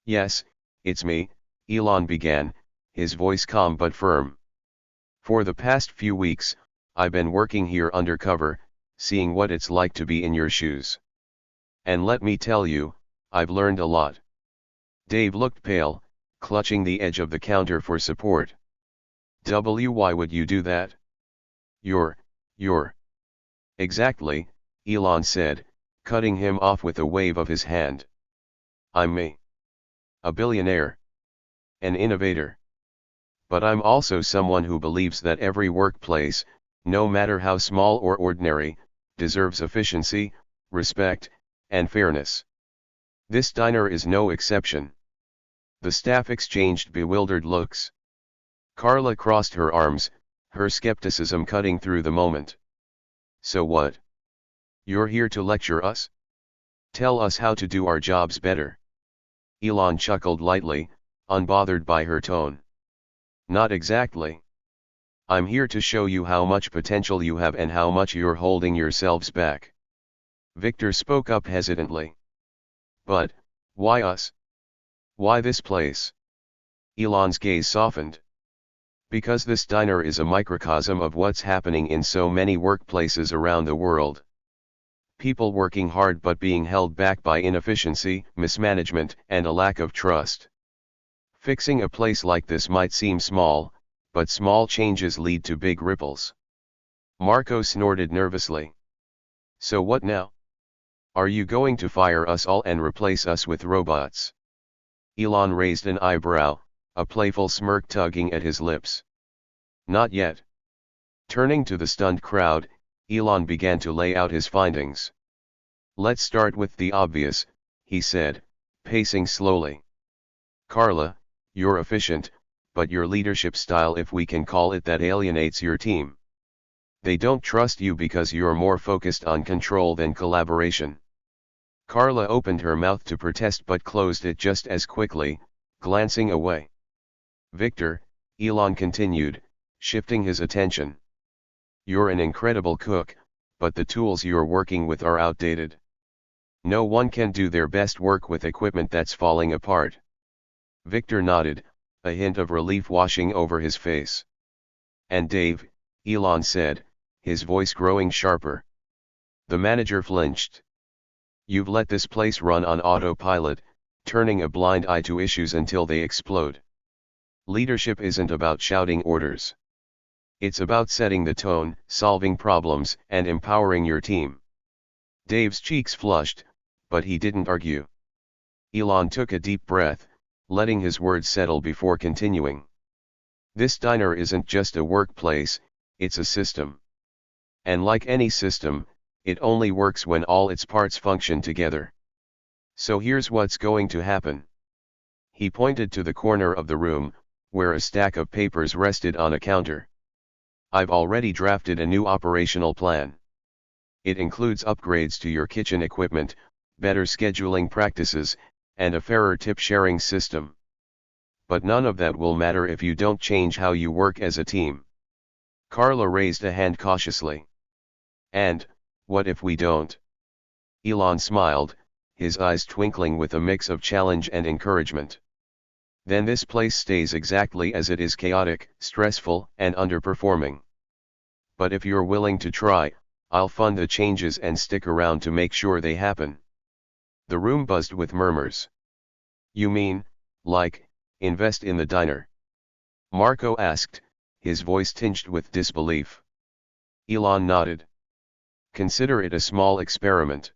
S1: "Yes, it's me," Elon began, his voice calm but firm. "For the past few weeks, I've been working here undercover, seeing what it's like to be in your shoes. And let me tell you, I've learned a lot." Dave looked pale, clutching the edge of the counter for support. "Why would you do that?" You're. "Exactly," Elon said, cutting him off with a wave of his hand. "I'm me. A billionaire. An innovator. But I'm also someone who believes that every workplace, no matter how small or ordinary, deserves efficiency, respect, and fairness. This diner is no exception." The staff exchanged bewildered looks. Carla crossed her arms, her skepticism cutting through the moment. "So what? You're here to lecture us? Tell us how to do our jobs better." Elon chuckled lightly, unbothered by her tone. "Not exactly. I'm here to show you how much potential you have and how much you're holding yourselves back." Victor spoke up hesitantly. "But, why us? Why this place?" Elon's gaze softened. "Because this diner is a microcosm of what's happening in so many workplaces around the world. People working hard but being held back by inefficiency, mismanagement, and a lack of trust. Fixing a place like this might seem small, but small changes lead to big ripples." Marco snorted nervously. "So what now? Are you going to fire us all and replace us with robots?" Elon raised an eyebrow, a playful smirk tugging at his lips. "Not yet." Turning to the stunned crowd, Elon began to lay out his findings. "Let's start with the obvious," he said, pacing slowly. "Carla, you're efficient, but your leadership style, if we can call it that, alienates your team. They don't trust you because you're more focused on control than collaboration." Carla opened her mouth to protest but closed it just as quickly, glancing away. "Victor," Elon continued, shifting his attention. "You're an incredible cook, but the tools you're working with are outdated. No one can do their best work with equipment that's falling apart." Victor nodded, a hint of relief washing over his face. "And Dave," Elon said, his voice growing sharper. The manager flinched. "You've let this place run on autopilot, turning a blind eye to issues until they explode. Leadership isn't about shouting orders. It's about setting the tone, solving problems, and empowering your team." Dave's cheeks flushed, but he didn't argue. Elon took a deep breath, letting his words settle before continuing. "This diner isn't just a workplace, it's a system. And like any system, it only works when all its parts function together. So here's what's going to happen." He pointed to the corner of the room, where a stack of papers rested on a counter. "I've already drafted a new operational plan. It includes upgrades to your kitchen equipment, better scheduling practices, and a fairer tip-sharing system. But none of that will matter if you don't change how you work as a team." Carla raised a hand cautiously. "And, what if we don't?" Elon smiled, his eyes twinkling with a mix of challenge and encouragement. "Then this place stays exactly as it is: chaotic, stressful, and underperforming. But if you're willing to try, I'll fund the changes and stick around to make sure they happen." The room buzzed with murmurs. You mean, like, invest in the diner? Marco asked, his voice tinged with disbelief. Elon nodded. Consider it a small experiment.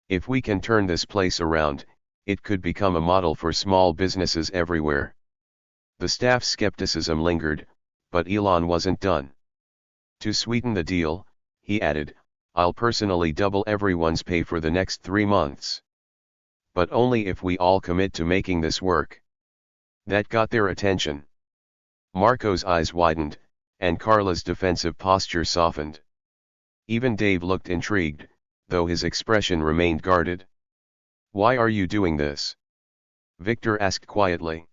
S1: If we can turn this place around, it could become a model for small businesses everywhere. The staff's skepticism lingered, but Elon wasn't done. To sweeten the deal, he added, I'll personally double everyone's pay for the next 3 months. But only if we all commit to making this work. That got their attention. Marco's eyes widened, and Carla's defensive posture softened. Even Dave looked intrigued, though his expression remained guarded. Why are you doing this? Victor asked quietly.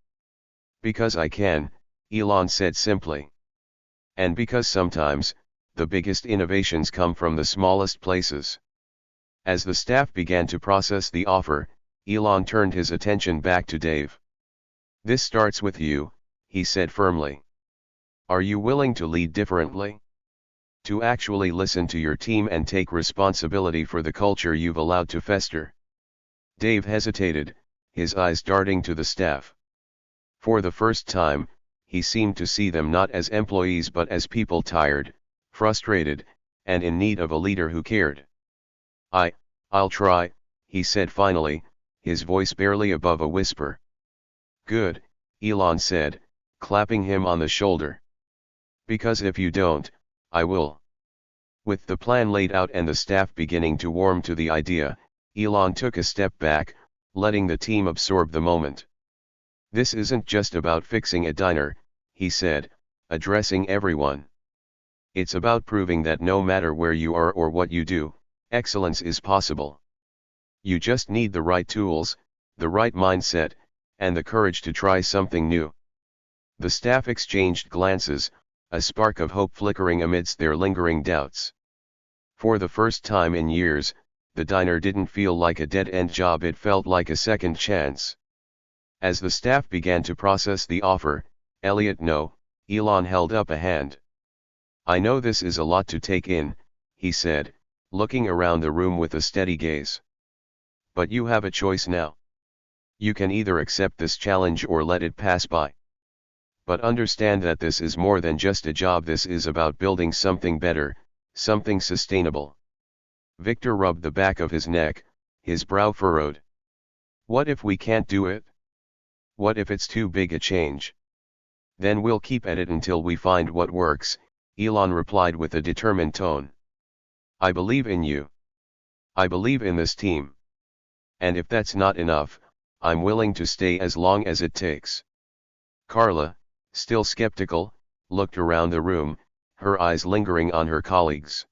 S1: Because I can, Elon said simply. And because sometimes, the biggest innovations come from the smallest places. As the staff began to process the offer, Elon turned his attention back to Dave. This starts with you, he said firmly. Are you willing to lead differently? To actually listen to your team and take responsibility for the culture you've allowed to fester? Dave hesitated, his eyes darting to the staff. For the first time, he seemed to see them not as employees but as people tired, frustrated, and in need of a leader who cared. I'll try, he said finally, his voice barely above a whisper. Good, Elon said, clapping him on the shoulder. Because if you don't, I will. With the plan laid out and the staff beginning to warm to the idea, Elon took a step back, letting the team absorb the moment. This isn't just about fixing a diner, he said, addressing everyone. It's about proving that no matter where you are or what you do, excellence is possible. You just need the right tools, the right mindset, and the courage to try something new. The staff exchanged glances, a spark of hope flickering amidst their lingering doubts. For the first time in years, the diner didn't feel like a dead-end job, it felt like a second chance. As the staff began to process the offer, No, Elon held up a hand. I know this is a lot to take in, he said, looking around the room with a steady gaze. But you have a choice now. You can either accept this challenge or let it pass by. But understand that this is more than just a job, this is about building something better, something sustainable. Victor rubbed the back of his neck, his brow furrowed. What if we can't do it? What if it's too big a change? Then we'll keep at it until we find what works, Elon replied with a determined tone. I believe in you. I believe in this team. And if that's not enough, I'm willing to stay as long as it takes. Carla, still skeptical, looked around the room, her eyes lingering on her colleagues.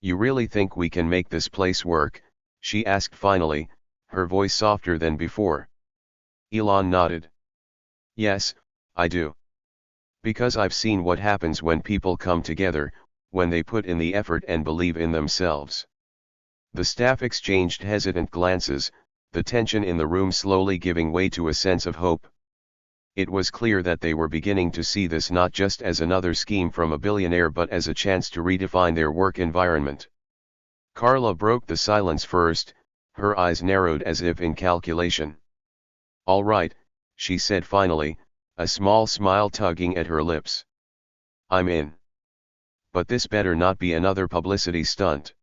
S1: You really think we can make this place work? She asked finally, her voice softer than before. Elon nodded. Yes, I do. Because I've seen what happens when people come together, when they put in the effort and believe in themselves. The staff exchanged hesitant glances, the tension in the room slowly giving way to a sense of hope. It was clear that they were beginning to see this not just as another scheme from a billionaire but as a chance to redefine their work environment. Carla broke the silence first, her eyes narrowed as if in calculation. All right, she said finally, a small smile tugging at her lips. I'm in. But this better not be another publicity stunt.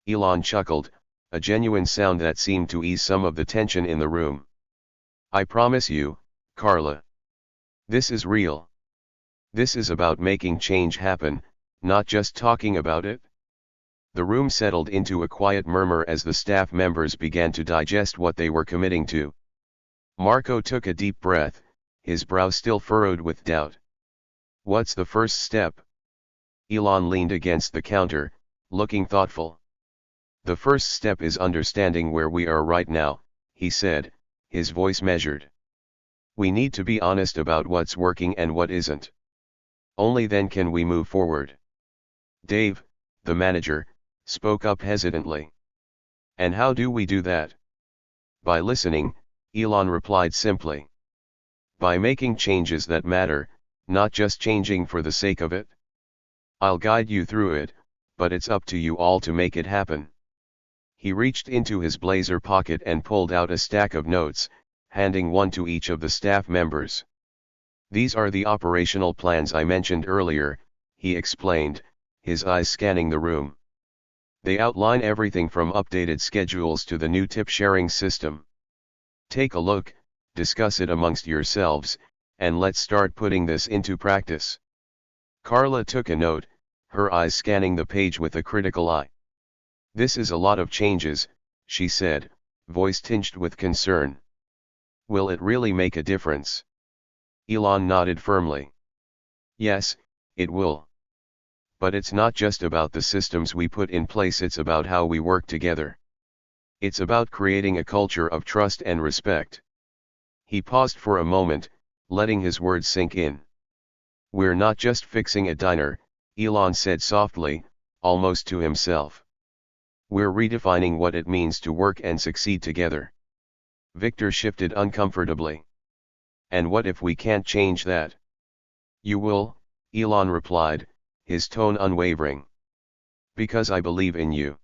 S1: Elon chuckled, a genuine sound that seemed to ease some of the tension in the room. I promise you, Carla. This is real. This is about making change happen, not just talking about it. The room settled into a quiet murmur as the staff members began to digest what they were committing to. Marco took a deep breath, his brow still furrowed with doubt. What's the first step? Elon leaned against the counter, looking thoughtful. The first step is understanding where we are right now, he said, his voice measured. We need to be honest about what's working and what isn't. Only then can we move forward. Dave, the manager, spoke up hesitantly. And how do we do that? By listening, Elon replied simply. By making changes that matter, not just changing for the sake of it. I'll guide you through it, but it's up to you all to make it happen. He reached into his blazer pocket and pulled out a stack of notes, handing one to each of the staff members. "These are the operational plans I mentioned earlier," he explained, his eyes scanning the room. "They outline everything from updated schedules to the new tip-sharing system. Take a look, discuss it amongst yourselves, and let's start putting this into practice." Carla took a note, her eyes scanning the page with a critical eye. "This is a lot of changes," she said, voice tinged with concern. "Will it really make a difference?" Elon nodded firmly. "Yes, it will. But it's not just about the systems we put in place, it's about how we work together. It's about creating a culture of trust and respect." He paused for a moment, letting his words sink in. "We're not just fixing a diner," Elon said softly, almost to himself. "We're redefining what it means to work and succeed together." Victor shifted uncomfortably. "And what if we can't change that?" "You will," Elon replied, his tone unwavering. "Because I believe in you.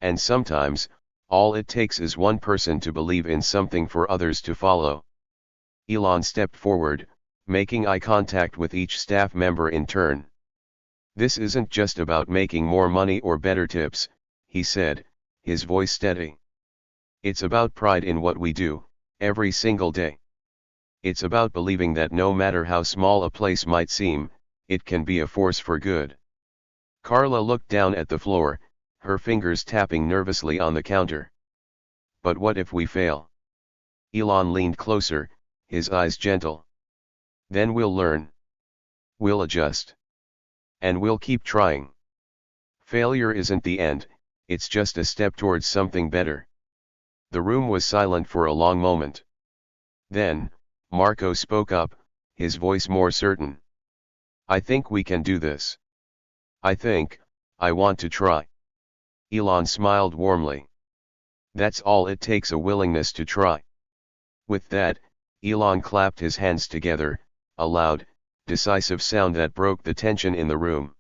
S1: And sometimes, all it takes is one person to believe in something for others to follow." Elon stepped forward, making eye contact with each staff member in turn. "This isn't just about making more money or better tips," he said, his voice steady. "It's about pride in what we do, every single day. It's about believing that no matter how small a place might seem, it can be a force for good." Carla looked down at the floor, her fingers tapping nervously on the counter. "But what if we fail?" Elon leaned closer, his eyes gentle. "Then we'll learn. We'll adjust. And we'll keep trying. Failure isn't the end, it's just a step towards something better." The room was silent for a long moment. Then, Marco spoke up, his voice more certain. "I think we can do this. I want to try." Elon smiled warmly. "That's all it takes, a willingness to try." With that, Elon clapped his hands together, a loud, decisive sound that broke the tension in the room.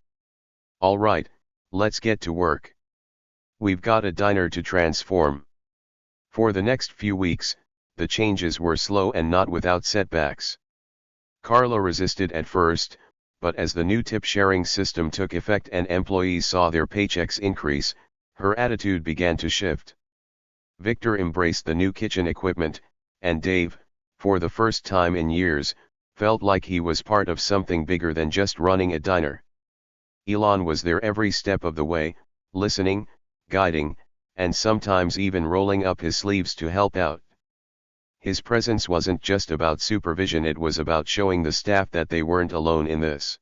S1: "All right, let's get to work. We've got a diner to transform." For the next few weeks, the changes were slow and not without setbacks. Carla resisted at first, but as the new tip-sharing system took effect and employees saw their paychecks increase, her attitude began to shift. Victor embraced the new kitchen equipment, and Dave, for the first time in years, felt like he was part of something bigger than just running a diner. Elon was there every step of the way, listening, guiding, and sometimes even rolling up his sleeves to help out. His presence wasn't just about supervision, it was about showing the staff that they weren't alone in this.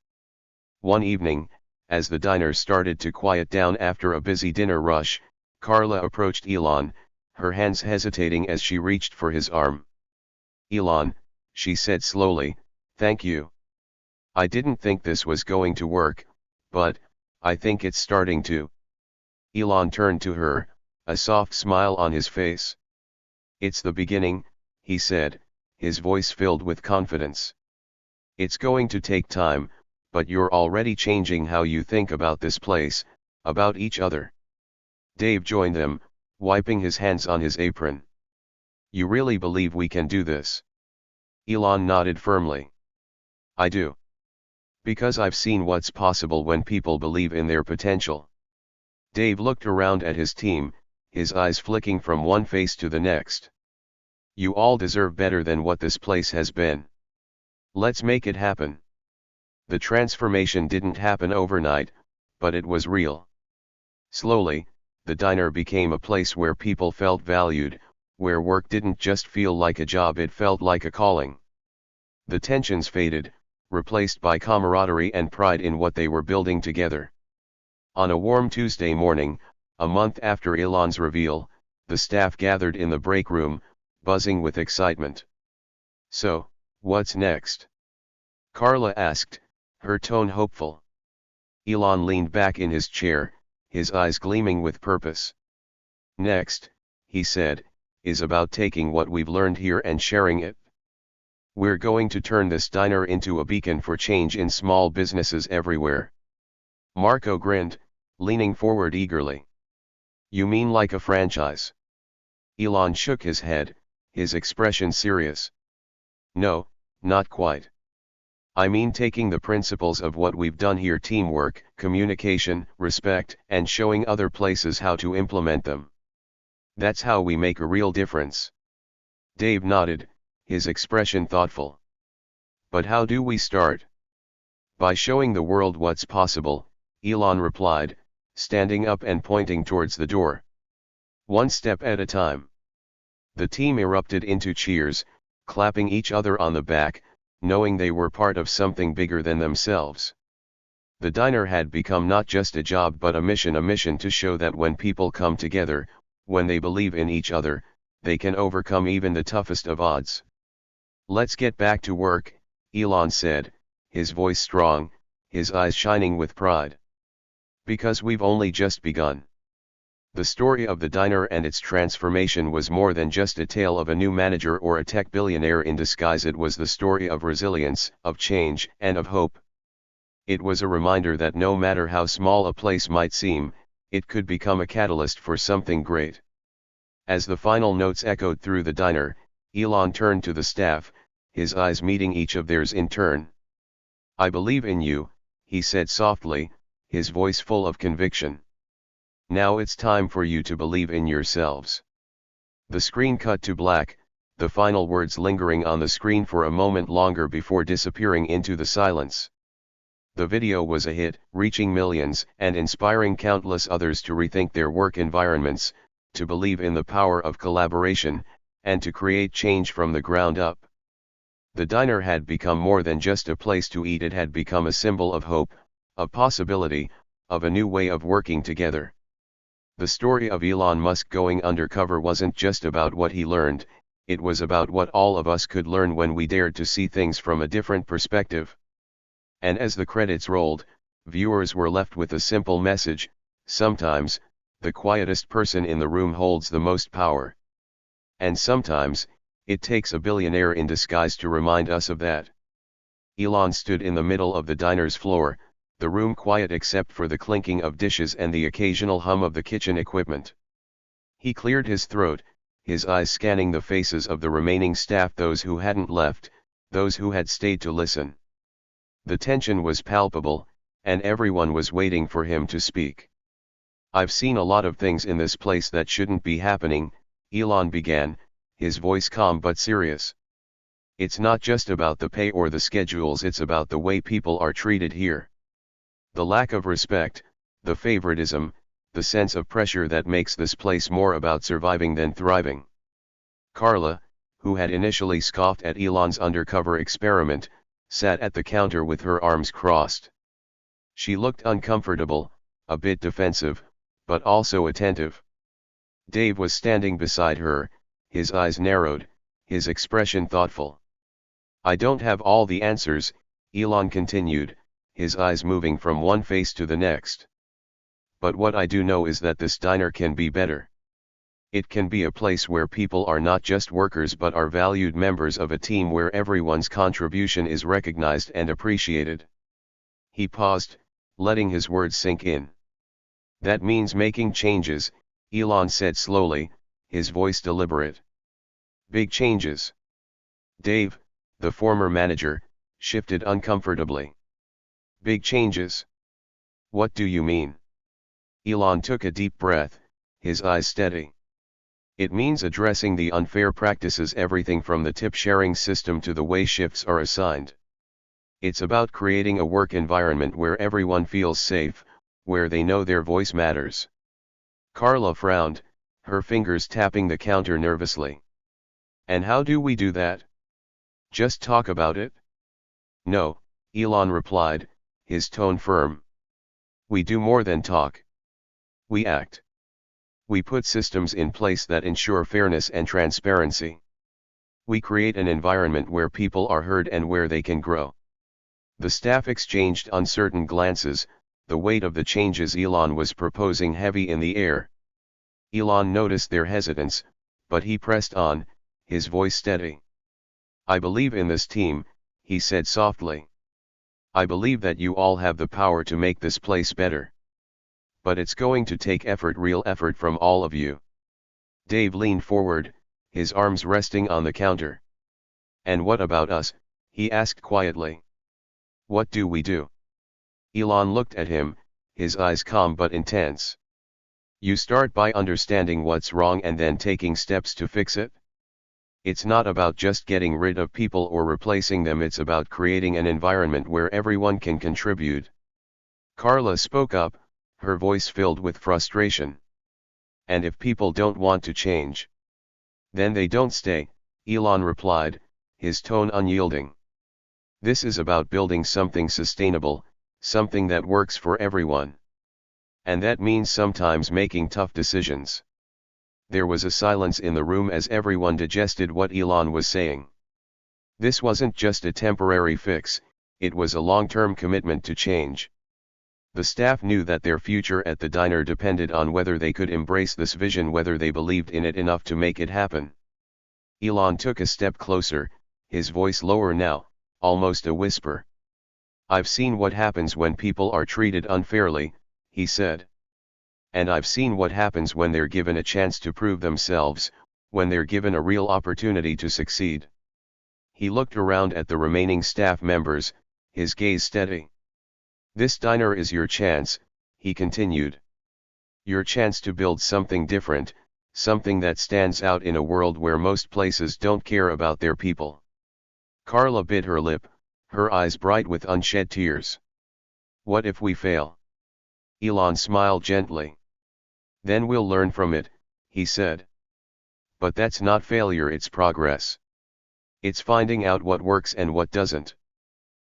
S1: One evening, as the diner started to quiet down after a busy dinner rush, Carla approached Elon, her hands hesitating as she reached for his arm. "Elon," she said slowly, "thank you. I didn't think this was going to work, but I think it's starting to." Elon turned to her, a soft smile on his face. "It's the beginning," he said, his voice filled with confidence. "It's going to take time, but you're already changing how you think about this place, about each other." Dave joined them, wiping his hands on his apron. "You really believe we can do this?" Elon nodded firmly. "I do. Because I've seen what's possible when people believe in their potential." Dave looked around at his team, his eyes flicking from one face to the next. "You all deserve better than what this place has been. Let's make it happen." The transformation didn't happen overnight, but it was real. Slowly, the diner became a place where people felt valued, where work didn't just feel like a job, it felt like a calling. The tensions faded, replaced by camaraderie and pride in what they were building together. On a warm Tuesday morning, a month after Elon's reveal, the staff gathered in the break room, buzzing with excitement. "So, what's next?" Carla asked, her tone hopeful. Elon leaned back in his chair, his eyes gleaming with purpose. "Next," he said, "is about taking what we've learned here and sharing it. We're going to turn this diner into a beacon for change in small businesses everywhere." Marco grinned, leaning forward eagerly. You mean like a franchise? Elon shook his head, his expression serious. No, not quite. I mean taking the principles of what we've done here: teamwork, communication, respect, and showing other places how to implement them. That's how we make a real difference. Dave nodded, his expression thoughtful. But how do we start? By showing the world what's possible, Elon replied, standing up and pointing towards the door. One step at a time. The team erupted into cheers, clapping each other on the back, knowing they were part of something bigger than themselves. The diner had become not just a job but a mission to show that when people come together, when they believe in each other, they can overcome even the toughest of odds. Let's get back to work, Elon said, his voice strong, his eyes shining with pride. Because we've only just begun. The story of the diner and its transformation was more than just a tale of a new manager or a tech billionaire in disguise. It was the story of resilience, of change, and of hope. It was a reminder that no matter how small a place might seem, it could become a catalyst for something great. As the final notes echoed through the diner, Elon turned to the staff, his eyes meeting each of theirs in turn. I believe in you, he said softly, his voice full of conviction. Now it's time for you to believe in yourselves. The screen cut to black, the final words lingering on the screen for a moment longer before disappearing into the silence. The video was a hit, reaching millions and inspiring countless others to rethink their work environments, to believe in the power of collaboration, and to create change from the ground up. The diner had become more than just a place to eat. It had become a symbol of hope, of possibility, of a new way of working together. The story of Elon Musk going undercover wasn't just about what he learned, it was about what all of us could learn when we dared to see things from a different perspective. And as the credits rolled, viewers were left with a simple message: sometimes, the quietest person in the room holds the most power. And sometimes, it takes a billionaire in disguise to remind us of that. Elon stood in the middle of the diner's floor, the room quiet except for the clinking of dishes and the occasional hum of the kitchen equipment. He cleared his throat, his eyes scanning the faces of the remaining staff, those who hadn't left, those who had stayed to listen. The tension was palpable, and everyone was waiting for him to speak. I've seen a lot of things in this place that shouldn't be happening, Elon began, his voice calm but serious. It's not just about the pay or the schedules, it's about the way people are treated here. The lack of respect, the favoritism, the sense of pressure that makes this place more about surviving than thriving. Carla, who had initially scoffed at Elon's undercover experiment, sat at the counter with her arms crossed. She looked uncomfortable, a bit defensive, but also attentive. Dave was standing beside her, his eyes narrowed, his expression thoughtful. I don't have all the answers, Elon continued, his eyes moving from one face to the next. But what I do know is that this diner can be better. It can be a place where people are not just workers but are valued members of a team, where everyone's contribution is recognized and appreciated. He paused, letting his words sink in. That means making changes, Elon said slowly, his voice deliberate. Big changes. Dave, the former manager, shifted uncomfortably. Big changes? What do you mean? Elon took a deep breath, his eyes steady. It means addressing the unfair practices, everything from the tip-sharing system to the way shifts are assigned. It's about creating a work environment where everyone feels safe, where they know their voice matters. Carla frowned, her fingers tapping the counter nervously. And how do we do that? Just talk about it? No, Elon replied, his tone firm. We do more than talk. We act. We put systems in place that ensure fairness and transparency. We create an environment where people are heard and where they can grow. The staff exchanged uncertain glances, the weight of the changes Elon was proposing heavy in the air. Elon noticed their hesitance, but he pressed on, his voice steady. I believe in this team, he said softly. I believe that you all have the power to make this place better. but it's going to take effort, real effort from all of you. Dave leaned forward, his arms resting on the counter. And what about us? He asked quietly. What do we do? Elon looked at him, his eyes calm but intense. You start by understanding what's wrong and then taking steps to fix it. It's not about just getting rid of people or replacing them, it's about creating an environment where everyone can contribute. Carla spoke up, her voice filled with frustration. And if people don't want to change, then they don't stay, Elon replied, his tone unyielding. This is about building something sustainable, something that works for everyone. And that means sometimes making tough decisions. There was a silence in the room as everyone digested what Elon was saying. This wasn't just a temporary fix, it was a long-term commitment to change. The staff knew that their future at the diner depended on whether they could embrace this vision, whether they believed in it enough to make it happen. Elon took a step closer, his voice lower now, almost a whisper. I've seen what happens when people are treated unfairly, he said. And I've seen what happens when they're given a chance to prove themselves, when they're given a real opportunity to succeed. He looked around at the remaining staff members, his gaze steady. This diner is your chance, he continued. Your chance to build something different, something that stands out in a world where most places don't care about their people. Carla bit her lip, her eyes bright with unshed tears. What if we fail? Elon smiled gently. Then we'll learn from it, he said. But that's not failure, it's progress. It's finding out what works and what doesn't.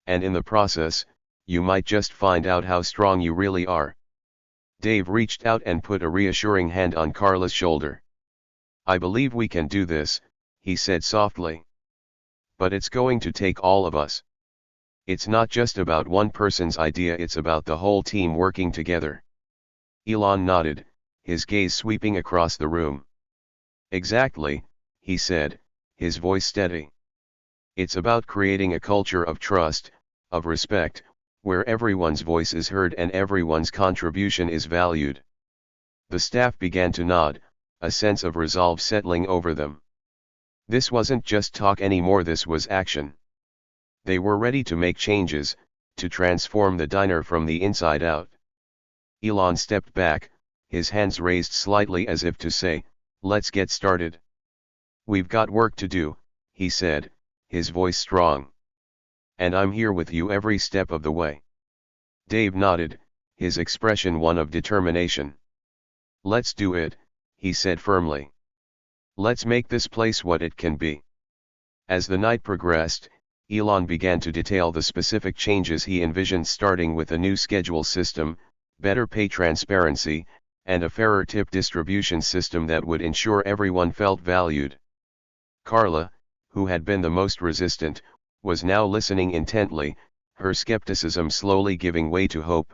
S1: And in the process, you might just find out how strong you really are. Dave reached out and put a reassuring hand on Carla's shoulder. I believe we can do this, he said softly. But it's going to take all of us. It's not just about one person's idea, it's about the whole team working together. Elon nodded, his gaze sweeping across the room. Exactly, he said, his voice steady. It's about creating a culture of trust, of respect, where everyone's voice is heard and everyone's contribution is valued. The staff began to nod, a sense of resolve settling over them. This wasn't just talk anymore, this was action. They were ready to make changes, to transform the diner from the inside out. Elon stepped back, his hands raised slightly as if to say, let's get started. We've got work to do, he said, his voice strong. And I'm here with you every step of the way. Dave nodded, his expression one of determination. Let's do it, he said firmly. Let's make this place what it can be. As the night progressed, Elon began to detail the specific changes he envisioned, starting with a new schedule system, better pay transparency, and a fairer tip distribution system that would ensure everyone felt valued. Carla, who had been the most resistant, was now listening intently, her skepticism slowly giving way to hope.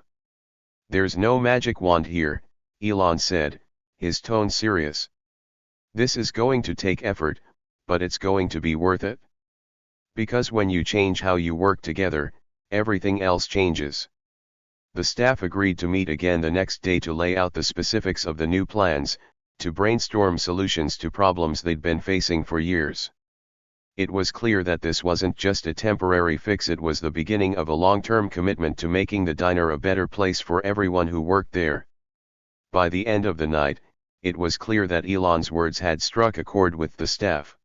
S1: There's no magic wand here, Elon said, his tone serious. This is going to take effort, but it's going to be worth it. Because when you change how you work together, everything else changes. The staff agreed to meet again the next day to lay out the specifics of the new plans, to brainstorm solutions to problems they'd been facing for years. It was clear that this wasn't just a temporary fix, it was the beginning of a long-term commitment to making the diner a better place for everyone who worked there. By the end of the night, it was clear that Elon's words had struck a chord with the staff.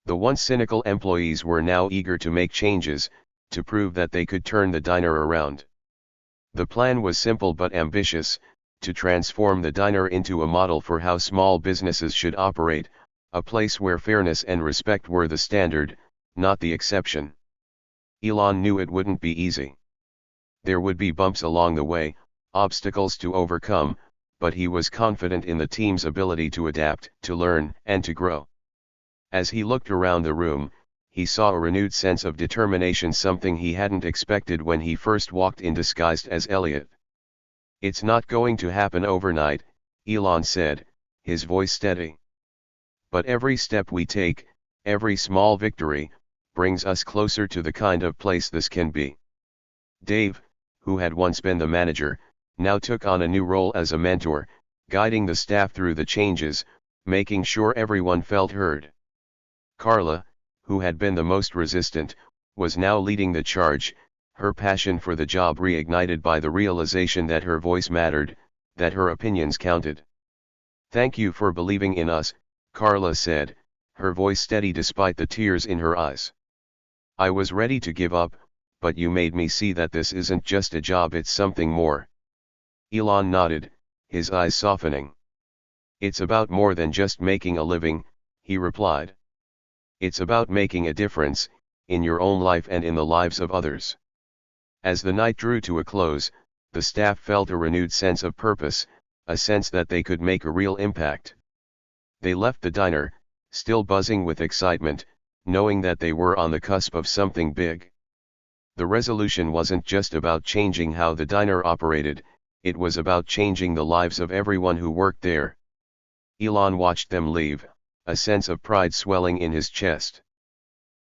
S1: The once cynical employees were now eager to make changes, to prove that they could turn the diner around. The plan was simple but ambitious, to transform the diner into a model for how small businesses should operate, a place where fairness and respect were the standard, not the exception. Elon knew it wouldn't be easy. There would be bumps along the way, obstacles to overcome, but he was confident in the team's ability to adapt, to learn, and to grow. As he looked around the room, he saw a renewed sense of determination, something he hadn't expected when he first walked in disguised as Elliot. It's not going to happen overnight, Elon said, his voice steady. But every step we take, every small victory, brings us closer to the kind of place this can be. Dave, who had once been the manager, now took on a new role as a mentor, guiding the staff through the changes, making sure everyone felt heard. Carla, who had been the most resistant, was now leading the charge, her passion for the job reignited by the realization that her voice mattered, that her opinions counted. "Thank you for believing in us," Carla said, her voice steady despite the tears in her eyes. "I was ready to give up, but you made me see that this isn't just a job, it's something more." Elon nodded, his eyes softening. "It's about more than just making a living," he replied. "It's about making a difference, in your own life and in the lives of others." As the night drew to a close, the staff felt a renewed sense of purpose, a sense that they could make a real impact. They left the diner, still buzzing with excitement, knowing that they were on the cusp of something big. The resolution wasn't just about changing how the diner operated, it was about changing the lives of everyone who worked there. Elon watched them leave, a sense of pride swelling in his chest.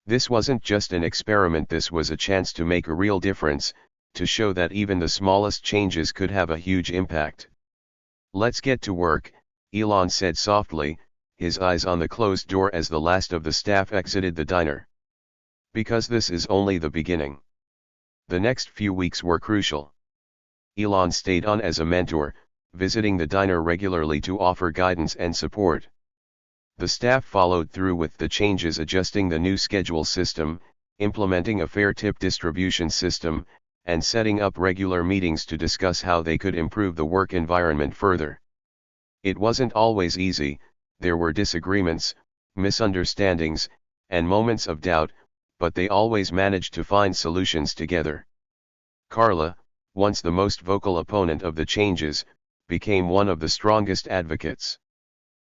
S1: This wasn't just an experiment, this was a chance to make a real difference, to show that even the smallest changes could have a huge impact. "Let's get to work," Elon said softly, his eyes on the closed door as the last of the staff exited the diner. "Because this is only the beginning." The next few weeks were crucial. Elon stayed on as a mentor, visiting the diner regularly to offer guidance and support. The staff followed through with the changes, adjusting the new schedule system, implementing a fair tip distribution system, and setting up regular meetings to discuss how they could improve the work environment further. It wasn't always easy, there were disagreements, misunderstandings, and moments of doubt, but they always managed to find solutions together. Carla, once the most vocal opponent of the changes, became one of the strongest advocates.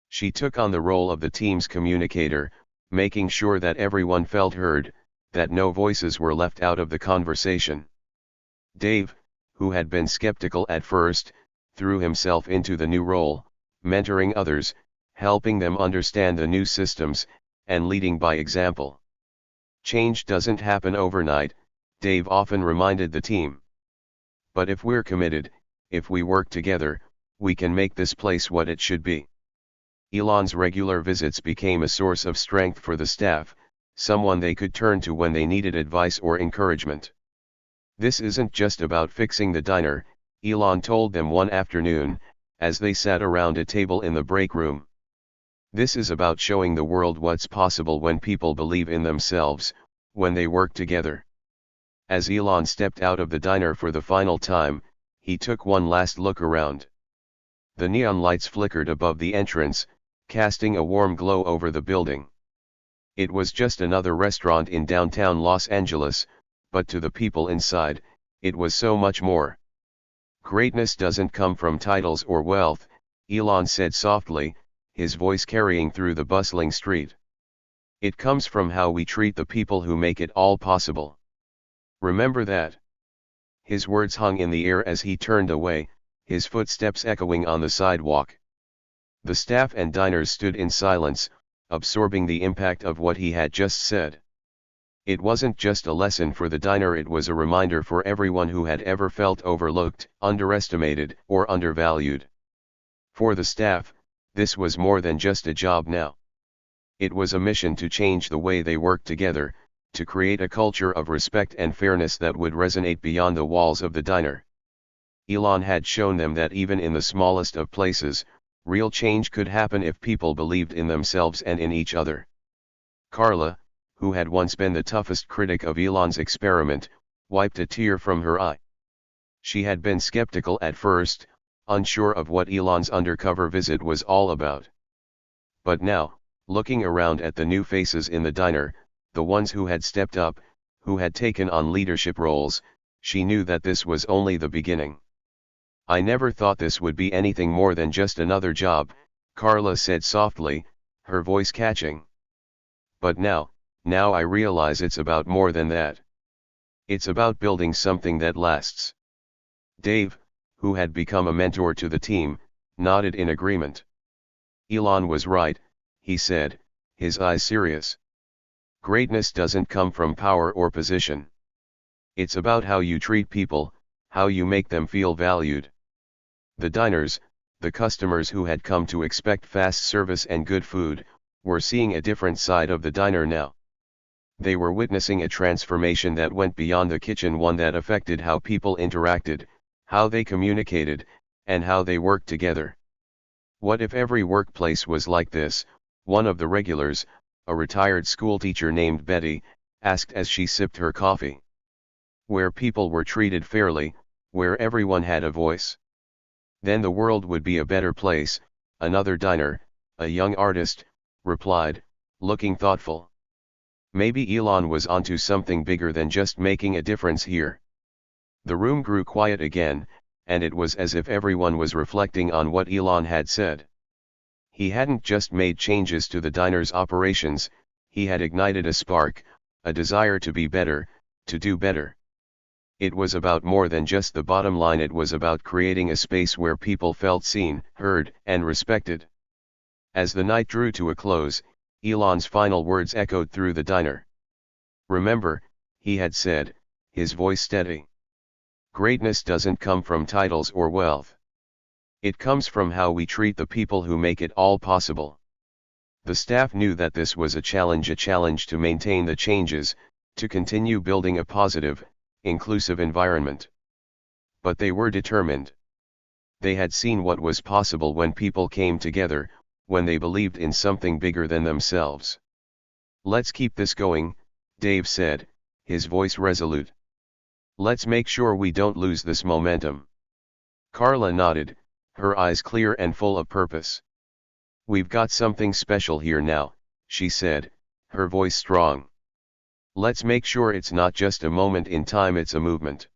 S1: She took on the role of the team's communicator, making sure that everyone felt heard, that no voices were left out of the conversation. Dave, who had been skeptical at first, threw himself into the new role, mentoring others, helping them understand the new systems, and leading by example. "Change doesn't happen overnight," Dave often reminded the team. "But if we're committed, if we work together, we can make this place what it should be." Elon's regular visits became a source of strength for the staff, someone they could turn to when they needed advice or encouragement. "This isn't just about fixing the diner," Elon told them one afternoon, as they sat around a table in the break room. "This is about showing the world what's possible when people believe in themselves, when they work together." As Elon stepped out of the diner for the final time, he took one last look around. The neon lights flickered above the entrance, casting a warm glow over the building. It was just another restaurant in downtown Los Angeles, but to the people inside, it was so much more. "Greatness doesn't come from titles or wealth," Elon said softly, his voice carrying through the bustling street. "It comes from how we treat the people who make it all possible. Remember that." His words hung in the air as he turned away, his footsteps echoing on the sidewalk. The staff and diners stood in silence, absorbing the impact of what he had just said. It wasn't just a lesson for the diner, it was a reminder for everyone who had ever felt overlooked, underestimated, or undervalued. For the staff, this was more than just a job now. It was a mission to change the way they worked together, to create a culture of respect and fairness that would resonate beyond the walls of the diner. Elon had shown them that even in the smallest of places, real change could happen if people believed in themselves and in each other. Carla, who had once been the toughest critic of Elon's experiment, wiped a tear from her eye. She had been skeptical at first, unsure of what Elon's undercover visit was all about. But now, looking around at the new faces in the diner, the ones who had stepped up, who had taken on leadership roles, she knew that this was only the beginning. "I never thought this would be anything more than just another job," Carla said softly, her voice catching. "But now I realize it's about more than that. It's about building something that lasts." Dave, who had become a mentor to the team, nodded in agreement. "Elon was right," he said, his eyes serious. "Greatness doesn't come from power or position. It's about how you treat people, how you make them feel valued." The diners, the customers who had come to expect fast service and good food, were seeing a different side of the diner now. They were witnessing a transformation that went beyond the kitchen, one that affected how people interacted, how they communicated, and how they worked together. What if every workplace was like this? One of the regulars, a retired schoolteacher named Betty, asked as she sipped her coffee. Where people were treated fairly, where everyone had a voice. Then the world would be a better place. Another diner, a young artist, replied, looking thoughtful. Maybe Elon was onto something bigger than just making a difference here. The room grew quiet again, and it was as if everyone was reflecting on what Elon had said. He hadn't just made changes to the diner's operations, he had ignited a spark, a desire to be better, to do better. It was about more than just the bottom line, it was about creating a space where people felt seen, heard, and respected. As the night drew to a close, Elon's final words echoed through the diner. Remember, he had said, his voice steady. Greatness doesn't come from titles or wealth. It comes from how we treat the people who make it all possible. The staff knew that this was a challenge to maintain the changes, to continue building a positive, inclusive environment. But they were determined. They had seen what was possible when people came together, when they believed in something bigger than themselves. Let's keep this going, Dave said, his voice resolute. Let's make sure we don't lose this momentum. Carla nodded, her eyes clear and full of purpose. We've got something special here now, she said, her voice strong. Let's make sure it's not just a moment in time, it's a movement.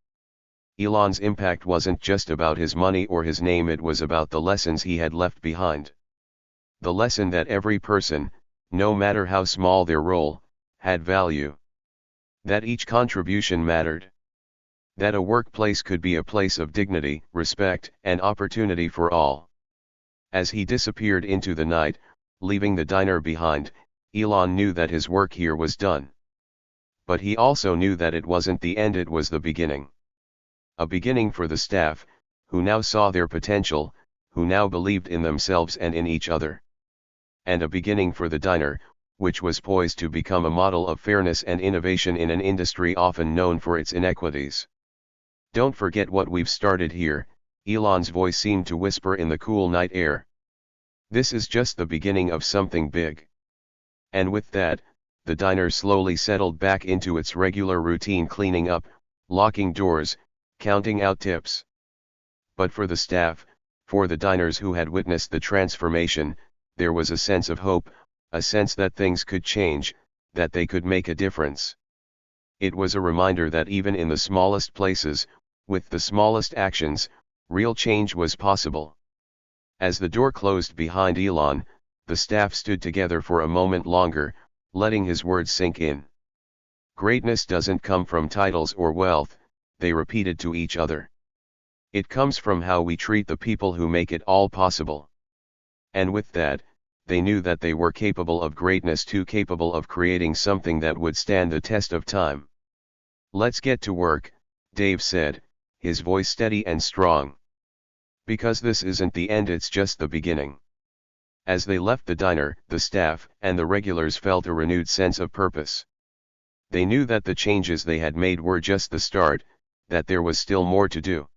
S1: Elon's impact wasn't just about his money or his name, it was about the lessons he had left behind. The lesson that every person, no matter how small their role, had value. That each contribution mattered. That a workplace could be a place of dignity, respect, and opportunity for all. As he disappeared into the night, leaving the diner behind, Elon knew that his work here was done. But he also knew that it wasn't the end, it was the beginning. A beginning for the staff, who now saw their potential, who now believed in themselves and in each other. And a beginning for the diner, which was poised to become a model of fairness and innovation in an industry often known for its inequities. Don't forget what we've started here, Elon's voice seemed to whisper in the cool night air. This is just the beginning of something big. And with that, the diner slowly settled back into its regular routine, cleaning up, locking doors, counting out tips. But for the staff, for the diners who had witnessed the transformation, there was a sense of hope, a sense that things could change, that they could make a difference. It was a reminder that even in the smallest places, with the smallest actions, real change was possible. As the door closed behind Elon, the staff stood together for a moment longer, letting his words sink in. Greatness doesn't come from titles or wealth, they repeated to each other. It comes from how we treat the people who make it all possible. And with that, they knew that they were capable of greatness too, capable of creating something that would stand the test of time. Let's get to work, Dave said, his voice steady and strong. Because this isn't the end, it's just the beginning. As they left the diner, the staff and the regulars felt a renewed sense of purpose. They knew that the changes they had made were just the start, that there was still more to do.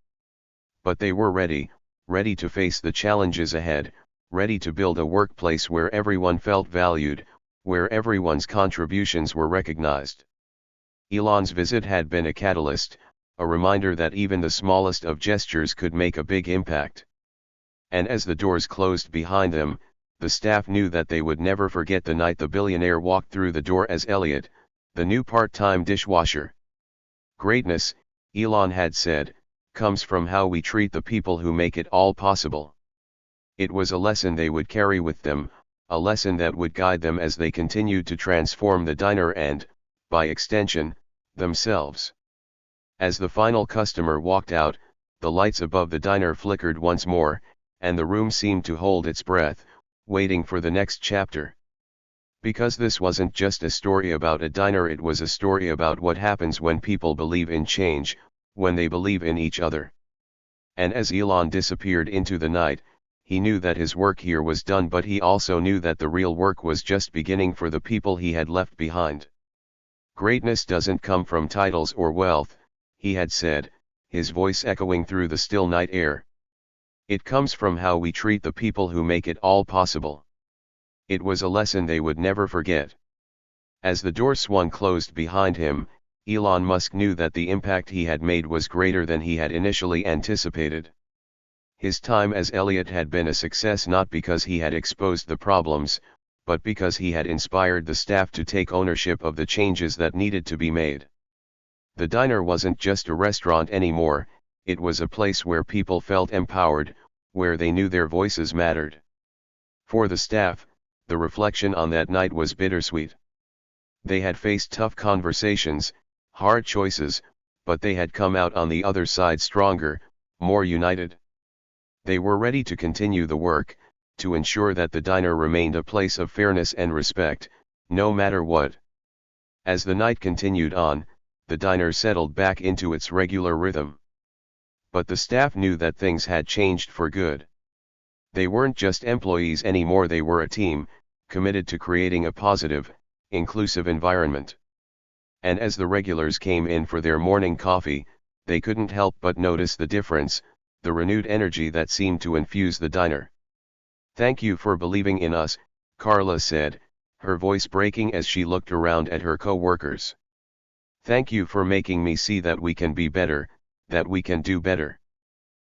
S1: But they were ready to face the challenges ahead, ready to build a workplace where everyone felt valued, where everyone's contributions were recognized. Elon's visit had been a catalyst, a reminder that even the smallest of gestures could make a big impact. And as the doors closed behind them, the staff knew that they would never forget the night the billionaire walked through the door as Elliot, the new part-time dishwasher. Greatness, Elon had said, comes from how we treat the people who make it all possible. It was a lesson they would carry with them, a lesson that would guide them as they continued to transform the diner and, by extension, themselves. As the final customer walked out, the lights above the diner flickered once more, and the room seemed to hold its breath, waiting for the next chapter. Because this wasn't just a story about a diner, it was a story about what happens when people believe in change, when they believe in each other. And as Elon disappeared into the night, he knew that his work here was done, but he also knew that the real work was just beginning for the people he had left behind. Greatness doesn't come from titles or wealth, he had said, his voice echoing through the still night air. It comes from how we treat the people who make it all possible. It was a lesson they would never forget. As the door swung closed behind him, Elon Musk knew that the impact he had made was greater than he had initially anticipated. His time as Elliot had been a success not because he had exposed the problems, but because he had inspired the staff to take ownership of the changes that needed to be made. The diner wasn't just a restaurant anymore, it was a place where people felt empowered, where they knew their voices mattered. For the staff, the reflection on that night was bittersweet. They had faced tough conversations, hard choices, but they had come out on the other side stronger, more united. They were ready to continue the work, to ensure that the diner remained a place of fairness and respect, no matter what. As the night continued on, the diner settled back into its regular rhythm. But the staff knew that things had changed for good. They weren't just employees anymore, they were a team, committed to creating a positive, inclusive environment. And as the regulars came in for their morning coffee, they couldn't help but notice the difference, the renewed energy that seemed to infuse the diner. "Thank you for believing in us," Carla said, her voice breaking as she looked around at her co-workers. "Thank you for making me see that we can be better, that we can do better."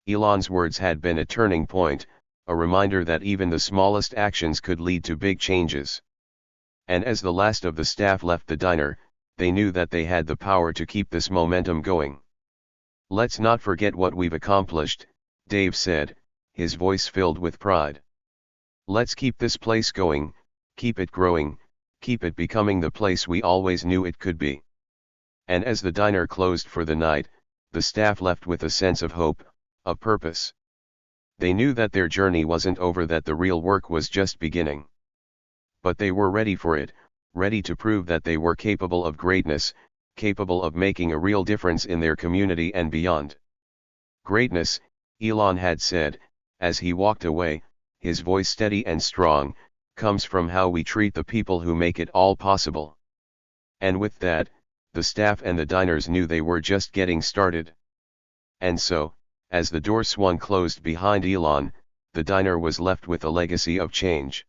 S1: Elon's words had been a turning point, a reminder that even the smallest actions could lead to big changes. And as the last of the staff left the diner, they knew that they had the power to keep this momentum going. "Let's not forget what we've accomplished," Dave said, his voice filled with pride. "Let's keep this place going, keep it growing, keep it becoming the place we always knew it could be." And as the diner closed for the night, the staff left with a sense of hope, of purpose. They knew that their journey wasn't over, that the real work was just beginning. But they were ready for it, ready to prove that they were capable of greatness, capable of making a real difference in their community and beyond. "Greatness," Elon had said, as he walked away, his voice steady and strong, "comes from how we treat the people who make it all possible." And with that, the staff and the diners knew they were just getting started. And so, as the door swung closed behind Elon, the diner was left with a legacy of change.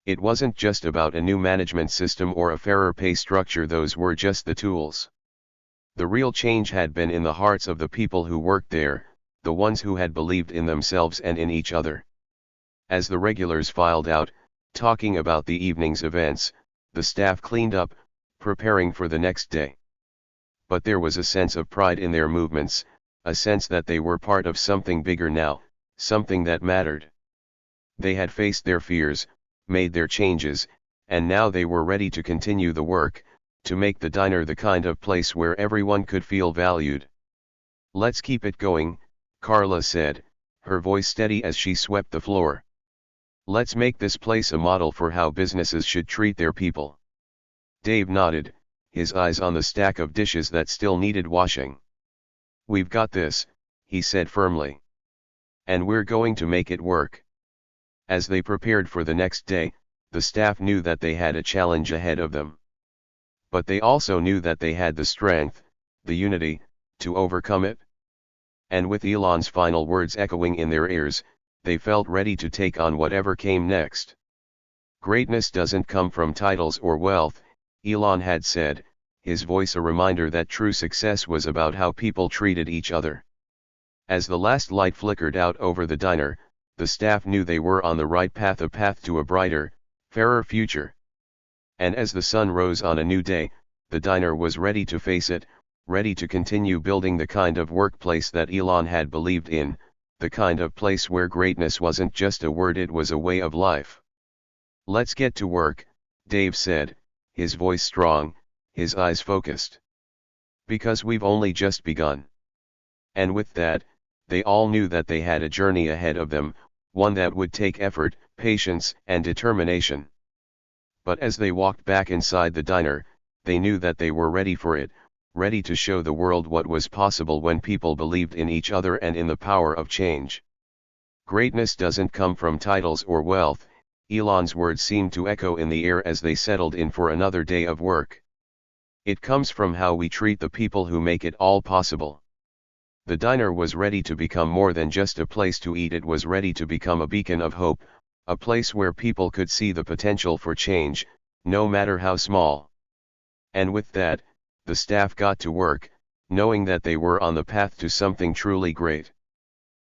S1: It wasn't just about a new management system or a fairer pay structure, those were just the tools. The real change had been in the hearts of the people who worked there, the ones who had believed in themselves and in each other. As the regulars filed out, talking about the evening's events, the staff cleaned up, preparing for the next day. But there was a sense of pride in their movements, a sense that they were part of something bigger now, something that mattered. They had faced their fears, made their changes, and now they were ready to continue the work, to make the diner the kind of place where everyone could feel valued. "Let's keep it going," Carla said, her voice steady as she swept the floor. "Let's make this place a model for how businesses should treat their people." Dave nodded, his eyes on the stack of dishes that still needed washing. "We've got this," he said firmly. "And we're going to make it work." As they prepared for the next day, the staff knew that they had a challenge ahead of them. But they also knew that they had the strength, the unity, to overcome it. And with Elon's final words echoing in their ears, they felt ready to take on whatever came next. "Greatness doesn't come from titles or wealth," Elon had said, his voice a reminder that true success was about how people treated each other. As the last light flickered out over the diner, the staff knew they were on the right path, a path to a brighter, fairer future. And as the sun rose on a new day, the diner was ready to face it, ready to continue building the kind of workplace that Elon had believed in, the kind of place where greatness wasn't just a word, it was a way of life. "Let's get to work," Dave said, his voice strong, his eyes focused. "Because we've only just begun." And with that, they all knew that they had a journey ahead of them, one that would take effort, patience, and determination. But as they walked back inside the diner, they knew that they were ready for it, ready to show the world what was possible when people believed in each other and in the power of change. Greatness doesn't come from titles or wealth, Elon's words seemed to echo in the air as they settled in for another day of work. It comes from how we treat the people who make it all possible. The diner was ready to become more than just a place to eat, it was ready to become a beacon of hope, a place where people could see the potential for change, no matter how small. And with that, the staff got to work, knowing that they were on the path to something truly great.